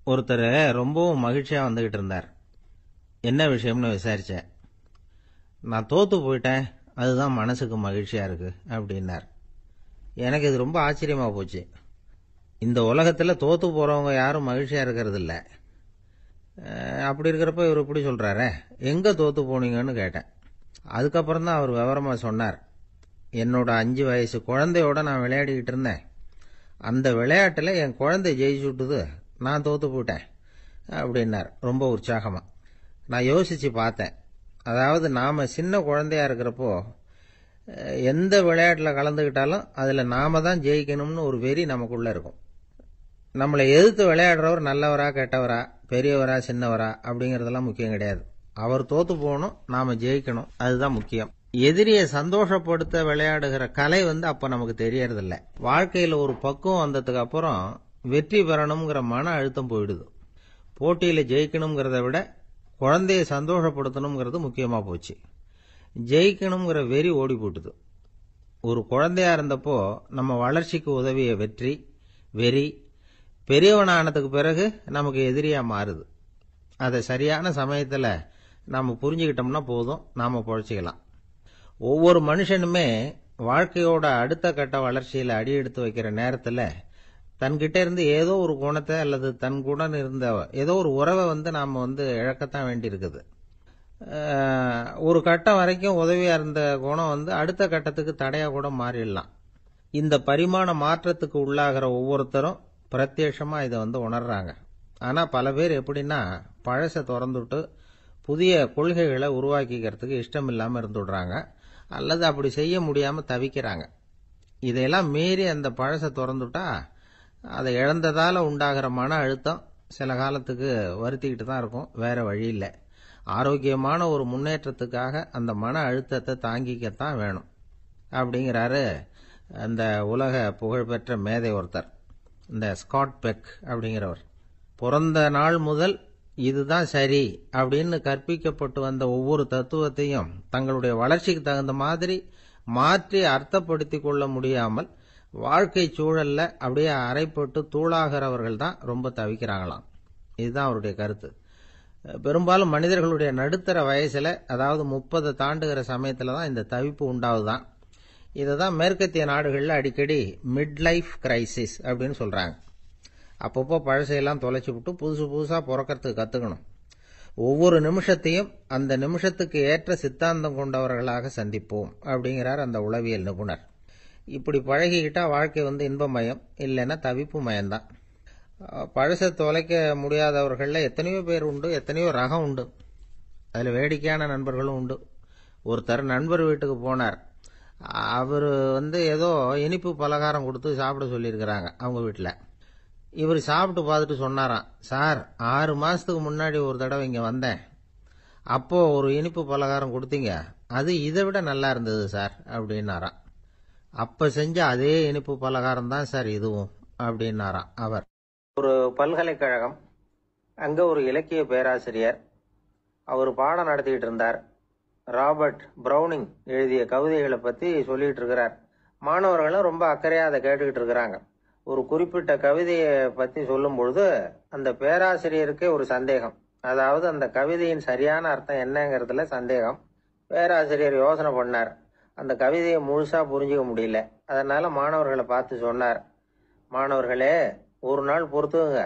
ஒருத்தர் ரொம்பவும் மகிழ்ச்சியா வந்துகிட்டு இருந்தார். என்ன விஷயம்னு விசாரிச்சேன். நான் தோத்து போயிட்டேன், அதுதான் மனசுக்கு மகிழ்ச்சியா இருக்கு அப்படின்னார். எனக்கு இது ரொம்ப ஆச்சரியமா போச்சு. இந்த உலகத்துல தோத்து போறவங்க யாரும் மகிழ்ச்சியா இருக்கிறது இல்ல. அப்படி இருக்கிறப்ப இவர் இப்படி சொல்றாரே, எங்க தோத்து போனீங்கன்னு கேட்டேன். அதுக்கப்புறம் தான் அவர் விவரமா சொன்னார். என்னோட 5 வயசு குழந்தையோட நான் விளையாடிக்கிட்டு இருந்தேன். அந்த விளையாட்டுல என் குழந்தை ஜெயிச்சுட்டுது, நான் தோத்து போயிட்டேன் அப்படின்னார் ரொம்ப உற்சாகமா. நான் யோசிச்சு பார்த்தேன். அதாவது நாம சின்ன குழந்தையா இருக்கிறப்போ எந்த விளையாட்டுல கலந்துகிட்டாலும் அதுல நாம தான் ஜெயிக்கணும்னு ஒரு வெறி நமக்குள்ள இருக்கும். நம்மளை எதிர்த்து விளையாடுறவர் நல்லவரா கெட்டவரா, பெரியவரா சின்னவரா அப்படிங்கறதெல்லாம் முக்கியம் கிடையாது. அவர் தோத்து போகணும், நாம ஜெயிக்கணும், அதுதான் முக்கியம். எதிரியை சந்தோஷப்படுத்த விளையாடுகிற கலை அப்ப நமக்கு தெரியறதில்ல. வாழ்க்கையில ஒரு பக்குவம் வந்ததுக்கு அப்புறம் வெற்றி பெறணுங்கிற மன அழுத்தம் போயிடுது. போட்டியில ஜெயிக்கணுங்கிறத விட குழந்தைய சந்தோஷப்படுத்தணுங்கிறது முக்கியமா போச்சு. ஜெயிக்கணுங்கிற வெறி ஓடி போட்டுது. ஒரு குழந்தையா இருந்தப்போ நம்ம வளர்ச்சிக்கு உதவிய வெறி பெரியவனானதுக்கு பிறகு நமக்கு எதிரியா மாறுது. அதை சரியான சமயத்துல நாம புரிஞ்சுக்கிட்டோம்னா போதும், நாம பொழைச்சிக்கலாம். ஒவ்வொரு மனுஷனுமே வாழ்க்கையோட அடுத்த கட்ட வளர்ச்சியில அடி எடுத்து வைக்கிற நேரத்துல தன்கிட்ட இருந்து ஏதோ ஒரு குணத்தை அல்லது தன் குணம் இருந்த ஏதோ ஒரு உறவை நாம இழக்கத்தான் வேண்டி இருக்குது. ஒரு கட்டம் வரைக்கும் உதவியா இருந்த குணம் அடுத்த கட்டத்துக்கு தடையா கூட மாறிடலாம். இந்த பரிமாண மாற்றத்துக்கு உள்ளாகிற ஒவ்வொருத்தரும் பிரத்யட்சமா இதை உணர்றாங்க. ஆனா பல பேர் எப்படின்னா பழச திறந்துட்டு புதிய கொள்கைகளை உருவாக்கிக்கிறதுக்கு இஷ்டம் இல்லாம இருந்துடுறாங்க, அல்லது அப்படி செய்ய முடியாம தவிக்கிறாங்க. இதையெல்லாம் மீறி அந்த பழச திறந்துட்டா அதை இழந்ததால உண்டாகிற மன அழுத்தம் சில காலத்துக்கு வருத்திக்கிட்டு தான் இருக்கும், வேற வழி இல்லை. ஆரோக்கியமான ஒரு முன்னேற்றத்துக்காக அந்த மன அழுத்தத்தை தாங்கிக்கத்தான் வேணும் அப்படிங்கிறாரு அந்த உலக புகழ்பெற்ற மேதை ஒருத்தர், இந்த ஸ்காட் பெக் அப்படிங்கிறவர். பிறந்த நாள் முதல் இதுதான் சரி அப்படின்னு கற்பிக்கப்பட்டு வந்த ஒவ்வொரு தத்துவத்தையும் தங்களுடைய வளர்ச்சிக்கு தகுந்த மாதிரி மாற்றி அர்த்தப்படுத்தி கொள்ள முடியாமல் வாழ்க்கை சூழல்ல அப்படியே அரைப்பட்டு தூளாகிறவர்கள் தான் ரொம்ப தவிக்கிறாங்களாம். இதுதான் அவருடைய கருத்து. பெரும்பாலும் மனிதர்களுடைய நடுத்தர வயசுல, அதாவது 30 தாண்டுகிற சமயத்துல தான் இந்த தவிப்பு உண்டாவுதான். இததான் மேற்கத்திய நாடுகள்ல அடிக்கடி மிட் லைஃப் கிரைசிஸ் அப்படின்னு சொல்றாங்க. அப்பப்போ பழசையெல்லாம் தொலைச்சு விட்டு புதுசா பிறக்கிறதுக்கு கத்துக்கணும். ஒவ்வொரு நிமிஷத்தையும் அந்த நிமிஷத்துக்கு ஏற்ற சித்தாந்தம் கொண்டவர்களாக சந்திப்போம் அப்படிங்கிறார் அந்த உளவியல் நிபுணர். இப்படி பழகிக்கிட்டா வாழ்க்கை இன்பமயம், இல்லைன்னா தவிப்பு மயம்தான். பழச தொலைக்க முடியாதவர்கள்ல எத்தனையோ பேர் உண்டு, எத்தனையோ ரகம் உண்டு. அதுல வேடிக்கையான நண்பர்களும் உண்டு. ஒருத்தர் நண்பர் வீட்டுக்கு போனார். அவரு ஏதோ இனிப்பு பலகாரம் கொடுத்து சாப்பிட சொல்லியிருக்கிறாங்க அவங்க வீட்டுல. இவர் சாப்பிட்டு பார்த்துட்டு சொன்னாராம், சார் 6 மாசத்துக்கு முன்னாடி ஒரு தடவை இங்க வந்தேன், அப்போ ஒரு இனிப்பு பலகாரம் கொடுத்தீங்க, அது இதை விட நல்லா இருந்தது சார் அப்படின்னாராம். அப்ப செஞ்ச அதே இனிப்பு பலகாரம் தான் சார் இதுவும் அப்படின்னாராம் அவர். ஒரு பல்கலைக்கழகம், அங்க ஒரு இலக்கிய பேராசிரியர், அவர் பாடம் நடத்திட்டு இருந்தார். ராபர்ட் பிரௌனிங் எழுதிய கவிதைகளை பத்தி சொல்லிட்டு இருக்கிறார். மாணவர்களும் ரொம்ப அக்கறையா அதை கேட்டுக்கிட்டு இருக்கிறாங்க. ஒரு குறிப்பிட்ட கவிதையை பத்தி சொல்லும் பொழுது அந்த பேராசிரியருக்கே ஒரு சந்தேகம். அதாவது அந்த கவிதையின் சரியான அர்த்தம் என்னங்கிறதுல சந்தேகம். பேராசிரியர் யோசனை பண்ணார். அந்த கவிதையை முழுசா புரிஞ்சுக்க முடியல. அதனால மாணவர்களை பார்த்து சொன்னார், மாணவர்களே, ஒரு நாள் பொறுத்துங்க,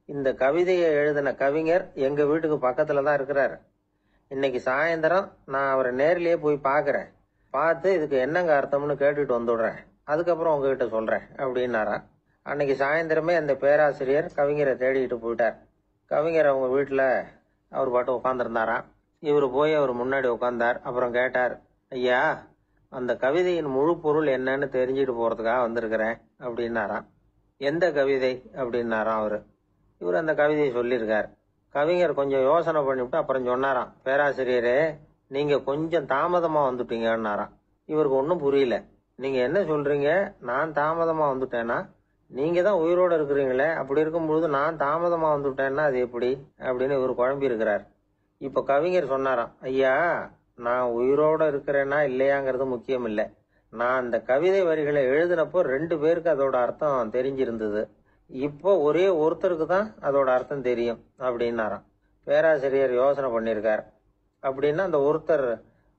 இந்த கவிதையை எழுதின கவிஞர் எங்க வீட்டுக்கு பக்கத்துல தான் இருக்கிறாரு. இன்னைக்கு சாயந்தரம் நான் அவரை நேரிலேயே போய் பாக்குறேன், பார்த்து இதுக்கு என்னங்க அர்த்தம்னு கேட்டுட்டு வந்துடுறேன், அதுக்கப்புறம் உங்ககிட்ட சொல்றேன் அப்படின்னாரா. அன்னைக்கு சாயந்தரமே அந்த பேராசிரியர் கவிஞரை தேடிட்டு போயிட்டார். கவிஞர் அவங்க வீட்டுல அவர் பாட்டு உட்காந்துருந்தாராம். இவர் போய் அவர் முன்னாடி உட்கார்ந்தார். அப்புறம் கேட்டார், ஐயா, அந்த கவிதையின் முழு பொருள் என்னன்னு தெரிஞ்சுட்டு போறதுக்காக வந்திருக்கிறேன் அப்படின்னாராம். எந்த கவிதை அப்படின்னாராம் அவரு. இவர் அந்த கவிதையை சொல்லியிருக்கார். கவிஞர் கொஞ்சம் யோசனை பண்ணிவிட்டு அப்புறம் சொன்னாராம், பேராசிரியரே, நீங்க கொஞ்சம் தாமதமா வந்துட்டீங்கன்னாராம். இவருக்கு ஒன்னும் புரியல. நீங்க என்ன சொல்றீங்க, நான் தாமதமா வந்துட்டேன்னா? நீங்க தான் உயிரோட இருக்கிறீங்களே, அப்படி இருக்கும்பொழுது நான் தாமதமா வந்துட்டேன்னா அது எப்படி அப்படின்னு இவர் குழம்பி இருக்கிறார். இப்ப கவிஞர் சொன்னாராம், ஐயா, நான் உயிரோட இருக்கிறேன்னா இல்லையாங்கிறது முக்கியம் இல்லை. நான் அந்த கவிதை வரிகளை எழுதினப்போ 2 பேருக்கு அதோட அர்த்தம் தெரிஞ்சிருந்தது. இப்போ ஒரே ஒருத்தருக்கு தான் அதோட அர்த்தம் தெரியும் அப்படின்னாராம். பேராசிரியர் யோசனை பண்ணியிருக்கார். அப்படின்னா அந்த ஒருத்தர்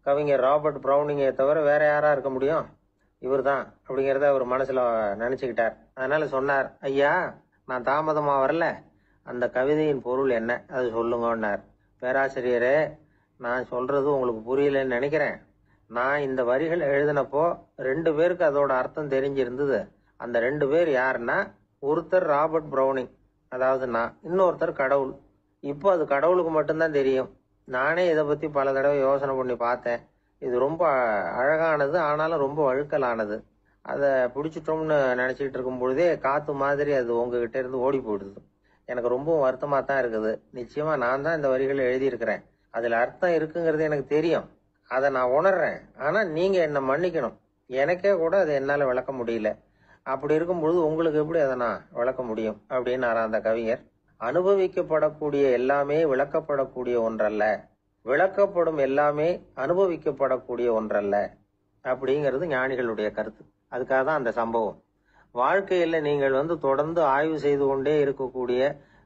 கவிஞர் ராபர்ட் ப்ரௌனிங்கை தவிர வேற யாரா இருக்க முடியும்? இவர் தான் அப்படிங்கிறத அவர் மனசுல நினைச்சுக்கிட்டார். அதனால சொன்னார், ஐயா, நான் தாமதமா வரல, அந்த கவிதையின் பொருள் என்ன அது சொல்லுங்கன்னார். பேராசிரியரே, நான் சொல்றது உங்களுக்கு புரியலன்னு நினைக்கிறேன். நான் இந்த வரிகள் எழுதினப்போ 2 பேருக்கு அதோட அர்த்தம் தெரிஞ்சிருந்தது. அந்த 2 பேர் யாருன்னா, ஒருத்தர் ராபர்ட் ப்ரௌனிங், அதாவது நான், இன்னொருத்தர் கடவுள். இப்போ அது கடவுளுக்கு மட்டும்தான் தெரியும். நானே இதை பத்தி பல தடவை யோசனை பண்ணி பார்த்தேன். இது ரொம்ப அழகானது, ஆனாலும் ரொம்ப வழுக்கலானது. அதை பிடிச்சிட்டோம்னு நினைச்சிட்டு இருக்கும் பொழுதே காத்து மாதிரி அது உங்ககிட்ட இருந்து ஓடி போயிடுது. எனக்கு ரொம்பவும் வருத்தமா தான் இருக்குது. நிச்சயமா நான் தான் இந்த வரிகளை எழுதியிருக்கிறேன். அதுல அர்த்தம் இருக்குங்கிறது எனக்கு தெரியும். அதை நான் உணர்றேன். ஆனா நீங்க என்னை மன்னிக்கணும். எனக்கே கூட அதை என்னால விளக்க முடியல. அப்படி இருக்கும் பொழுது உங்களுக்கு எப்படி அதை நான் விளக்க முடியும் அப்படின்னு அந்த கவிஞர். அனுபவிக்கப்படக்கூடிய எல்லாமே விளக்கப்படக்கூடிய ஒன்றல்ல, விளக்கப்படும் எல்லாமே அனுபவிக்கப்படக்கூடிய ஒன்றல்ல அப்படிங்கிறது ஞானிகளுடைய கருத்து. அதுக்காக தான் அந்த சம்பவம். வாழ்க்கையில நீங்கள் தொடர்ந்து ஆய்வு செய்து கொண்டே இருக்கக்கூடிய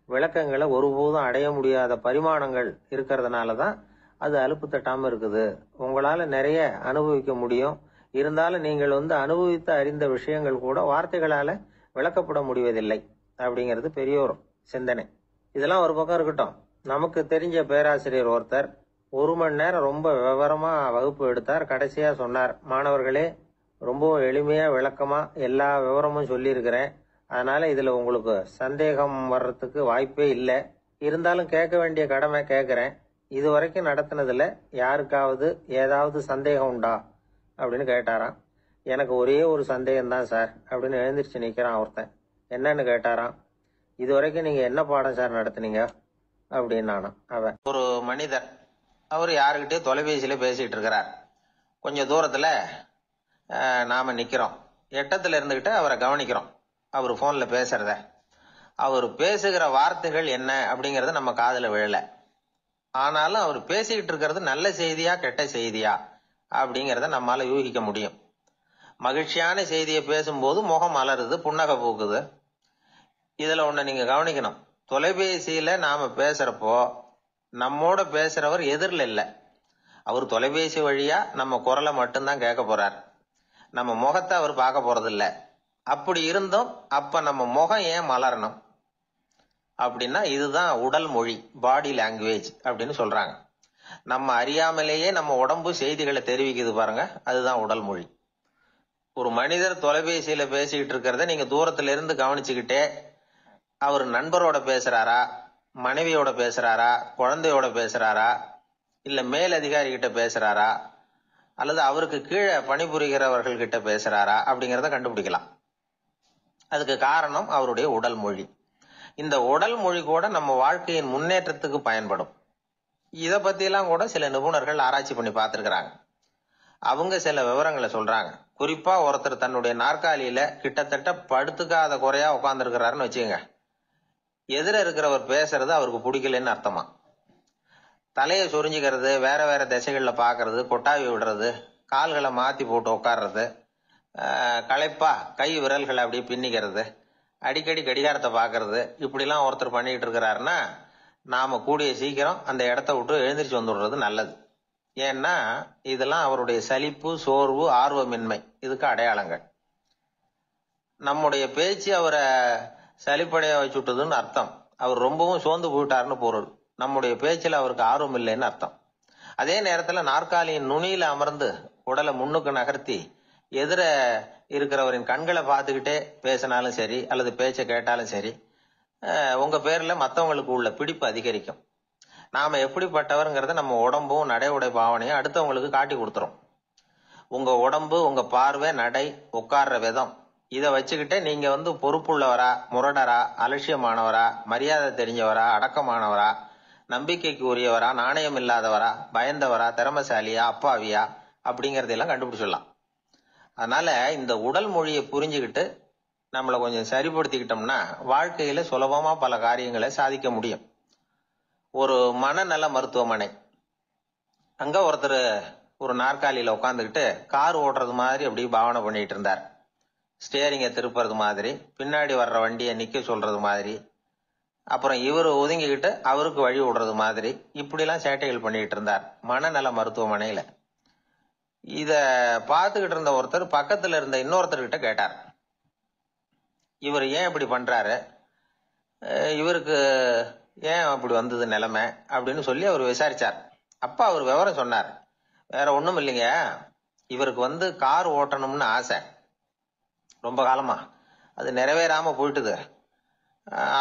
விளக்கங்களை ஒருபோதும் அடைய முடியாத பரிமாணங்கள் இருக்கிறதுனால தான் அது அலுப்பு தட்டாம இருக்குது. உங்களால நிறைய அனுபவிக்க முடியும். இருந்தாலும் நீங்கள் அனுபவித்து அறிந்த விஷயங்கள் கூட வார்த்தைகளால விளக்கப்பட முடிவதில்லை அப்படிங்கிறது பெரியோர் சிந்தனை. இதெல்லாம் ஒரு பக்கம் இருக்கட்டும். நமக்கு தெரிஞ்ச பேராசிரியர் ஒருத்தர் 1 மணி நேரம் ரொம்ப விவரமா வகுப்பு எடுத்தார். கடைசியா சொன்னார், மாணவர்களே, ரொம்ப எளிமையா விளக்கமா எல்லா விவரமும் சொல்லியிருக்கிறேன். அதனால இதுல உங்களுக்கு சந்தேகம் வர்றதுக்கு வாய்ப்பே இல்லை. இருந்தாலும் கேட்க வேண்டிய கடமை கேட்கிறேன். இது வரைக்கும் நடத்தினதுல யாருக்காவது ஏதாவது சந்தேகம் உண்டா அப்படின்னு கேட்டாராம். எனக்கு ஒரே ஒரு சந்தேகம் தான் சார் அப்படின்னு எழுந்திரிச்சு நிக்கிறான் ஒருத்தன். என்னன்னு கேட்டாராம். இது வரைக்கும் நீங்க என்ன பாடம் சார் நடத்துனீங்க அப்படின்னானா அவன். ஒரு மனிதர், அவர் யாருக்கிட்டே தொலைபேசியில பேசிட்டு இருக்கிறார். கொஞ்சம் தூரத்துல நாம நிக்கிறோம். எட்டத்துல இருந்துகிட்டு அவரை கவனிக்கிறோம். அவர் போன்ல பேசுறத, அவர் பேசுகிற வார்த்தைகள் என்ன அப்படிங்கறது நம்ம காதுல விழல. ஆனாலும் அவர் பேசிக்கிட்டு இருக்கிறது நல்ல செய்தியா கெட்ட செய்தியா அப்படிங்கறத நம்மால யூகிக்க முடியும். மகிழ்ச்சியான செய்தியை பேசும்போது முகம் மலருது, புன்னகை பூக்குது. இதுல ஒண்ணு நீங்க கவனிக்கணும். தொலைபேசியில நாம பேசுறப்போ நம்மோட பேசுறவர் எதிரில் இல்ல. அவர் தொலைபேசி வழியா நம்ம குரலை மட்டும்தான் கேட்க போறார். நம்ம முகத்தை அவர் பார்க்க போறது இல்ல. அப்படி இருந்தும் அப்ப நம்ம முகம் ஏன் மலரணும் அப்படின்னா, இதுதான் உடல் மொழி, பாடி லாங்குவேஜ் அப்படின்னு சொல்றாங்க. நம்ம அறியாமலேயே நம்ம உடம்பு செய்திகளை தெரிவிக்குது பாருங்க, அதுதான் உடல் மொழி. ஒரு மனிதர் தொலைபேசியில பேசிக்கிட்டு இருக்கிறத நீங்க தூரத்துல இருந்து கவனிச்சுக்கிட்டே, அவர் நண்பரோட பேசுறாரா, மனைவியோட பேசுறாரா, குழந்தையோட பேசுறாரா, இல்ல மேல் அதிகாரி கிட்ட பேசுறாரா, அல்லது அவருக்கு கீழே பணிபுரிகிறவர்கள் கிட்ட பேசுறாரா அப்படிங்கறத கண்டுபிடிக்கலாம். அதுக்கு காரணம் அவருடைய உடல் மொழி. இந்த உடல் மொழி கூட நம்ம வாழ்க்கையின் முன்னேற்றத்துக்கு பயன்படும். இத பத்தி எல்லாம் கூட சில நிபுணர்கள் ஆராய்ச்சி பண்ணி பார்த்திருக்கிறாங்க. அவங்க சில விவரங்களை சொல்றாங்க. குறிப்பா ஒருத்தர் தன்னுடைய நாற்காலியில கிட்டத்தட்ட படுத்துக்காத குறையா உட்கார்ந்து இருக்கிறாருன்னு வச்சுக்கோங்க. எதிர இருக்கிறவர் பேசுறது அவருக்கு பிடிக்கலன்னு அர்த்தமா. தலையை சொரிஞ்சுக்கிறது, வேற வேற திசைகள்ல பாக்குறது, கொட்டாவி விடுறது, கால்களை மாத்தி போட்டு உட்கார்றது, களைப்பா கை விரல்களை அப்படியே பின்னிக்கிறது, அடிக்கடி கடிகாரத்தை பாக்குறது, இப்படி எல்லாம் ஒருத்தர் பண்ணிட்டு இருக்கிறாருன்னா நாம கூடிய சீக்கிரம் அந்த இடத்த விட்டு எழுந்திரிச்சு வந்துடுறது நல்லது. ஏன்னா இதெல்லாம் அவருடைய சலிப்பு, சோர்வு, ஆர்வமின்மை, இதுக்கு அடையாளங்கள். நம்முடைய பேச்சு அவரை சலிப்படைய வச்சுட்டதுன்னு அர்த்தம். அவர் ரொம்பவும் சோர்ந்து போயிட்டாருன்னு பொருள். நம்முடைய பேச்சில் அவருக்கு ஆர்வம் இல்லைன்னு அர்த்தம். அதே நேரத்துல நாற்காலியின் நுனியில அமர்ந்து உடலை முன்னுக்கு நகர்த்தி எதிர இருக்கிறவரின் கண்களை பார்த்துக்கிட்டே பேசினாலும் சரி, அல்லது பேச்சை கேட்டாலும் சரி, உங்க பேர்ல மற்றவங்களுக்கு உள்ள பிடிப்பு அதிகரிக்கும். நாம எப்படிப்பட்டவர்ங்கிறத நம்ம உடம்பும் நடை உடை பாவனையும் அடுத்தவங்களுக்கு காட்டி கொடுத்துரும். உங்க உடம்பு, உங்க பார்வை, நடை, உட்கார்ற விதம், இதை வச்சுக்கிட்டே நீங்க பொறுப்புள்ளவரா, முரடரா, அலட்சியமானவரா, மரியாதை தெரிஞ்சவரா, அடக்கமானவரா, நம்பிக்கைக்கு உரியவரா, நாணயம் இல்லாதவரா, பயந்தவரா, திறமசாலியா, அப்பாவியா அப்படிங்கறதெல்லாம் கண்டுபிடிச்சிடலாம். அதனால இந்த உடல் மொழியை புரிஞ்சுக்கிட்டு நம்மளை கொஞ்சம் சரிப்படுத்திக்கிட்டோம்னா வாழ்க்கையில சுலபமா பல காரியங்களை சாதிக்க முடியும். ஒரு மனநல மருத்துவமனை, அங்க ஒருத்தர் ஒரு நாற்காலியில உட்காந்துக்கிட்டு கார் ஓட்டுறது மாதிரி அப்படி பாவனை பண்ணிட்டு இருந்தார். ஸ்டியரிங்கை திருப்புறது மாதிரி, பின்னாடி வர்ற வண்டியை நிக்க சொல்றது மாதிரி, அப்புறம் இவர் ஒதுங்கிக்கிட்டு அவருக்கு வழி விடுறது மாதிரி, இப்படிலாம் சேட்டைகள் பண்ணிட்டு இருந்தார் மனநல மருத்துவமனையில. இத பார்த்துக்கிட்டு இருந்த ஒருத்தர் பக்கத்துல இருந்த இன்னொருத்தர்கிட்ட கேட்டார், இவர் ஏன் இப்படி பண்றாரு, இவருக்கு ஏன் அப்படி வந்தது நிலைமை அப்படின்னு சொல்லி அவர் விசாரிச்சார். அப்ப அவர் விவரம் சொன்னார். வேற ஒண்ணும் இல்லைங்க, இவருக்கு கார் ஓட்டணும்னு ஆசை ரொம்ப காலமா, அது நிறைவேறாம போயிட்டுது.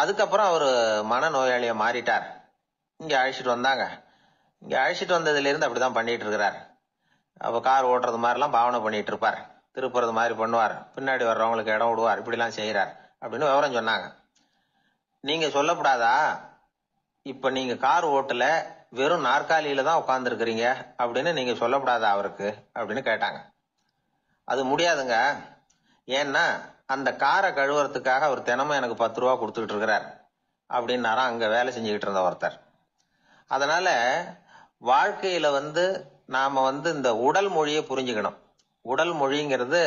அதுக்கப்புறம் அவர் மனநோயாளியா மாறிட்டார். இங்க அழைச்சிட்டு வந்தாங்க. இங்க அழைச்சிட்டு வந்ததுல இருந்து அப்படிதான் பண்ணிட்டு இருக்கிறார். அப்ப கார் ஓட்டுறது மாதிரிலாம் பாவனை பண்ணிட்டு இருப்பார், திருப்புறது மாதிரி பண்ணுவார், பின்னாடி வர்றவங்களுக்கு இடம் விடுவார், இப்படிலாம் செய்யறார் அப்படின்னு விவரம் சொன்னாங்க. நீங்க சொல்லப்படாதா, இப்ப நீங்க கார் ஓட்டல, வெறும் நாற்காலியில தான் உட்கார்ந்து இருக்கிறீங்க அப்படின்னு நீங்க சொல்லப்படாதா அவருக்கு அப்படின்னு கேட்டாங்க. அது முடியாதுங்க, ஏன்னா அந்த காரை கழுவுறதுக்காக அவர் தினமும் எனக்கு 10 ரூபா கொடுத்துக்கிட்டு இருக்கிறார் அப்படின்னாராம் அங்க வேலை செஞ்சுக்கிட்டு இருந்த ஒருத்தர். அதனால வாழ்க்கையில நாம இந்த உடல் மொழியை புரிஞ்சுக்கணும். உடல் மொழிங்கிறது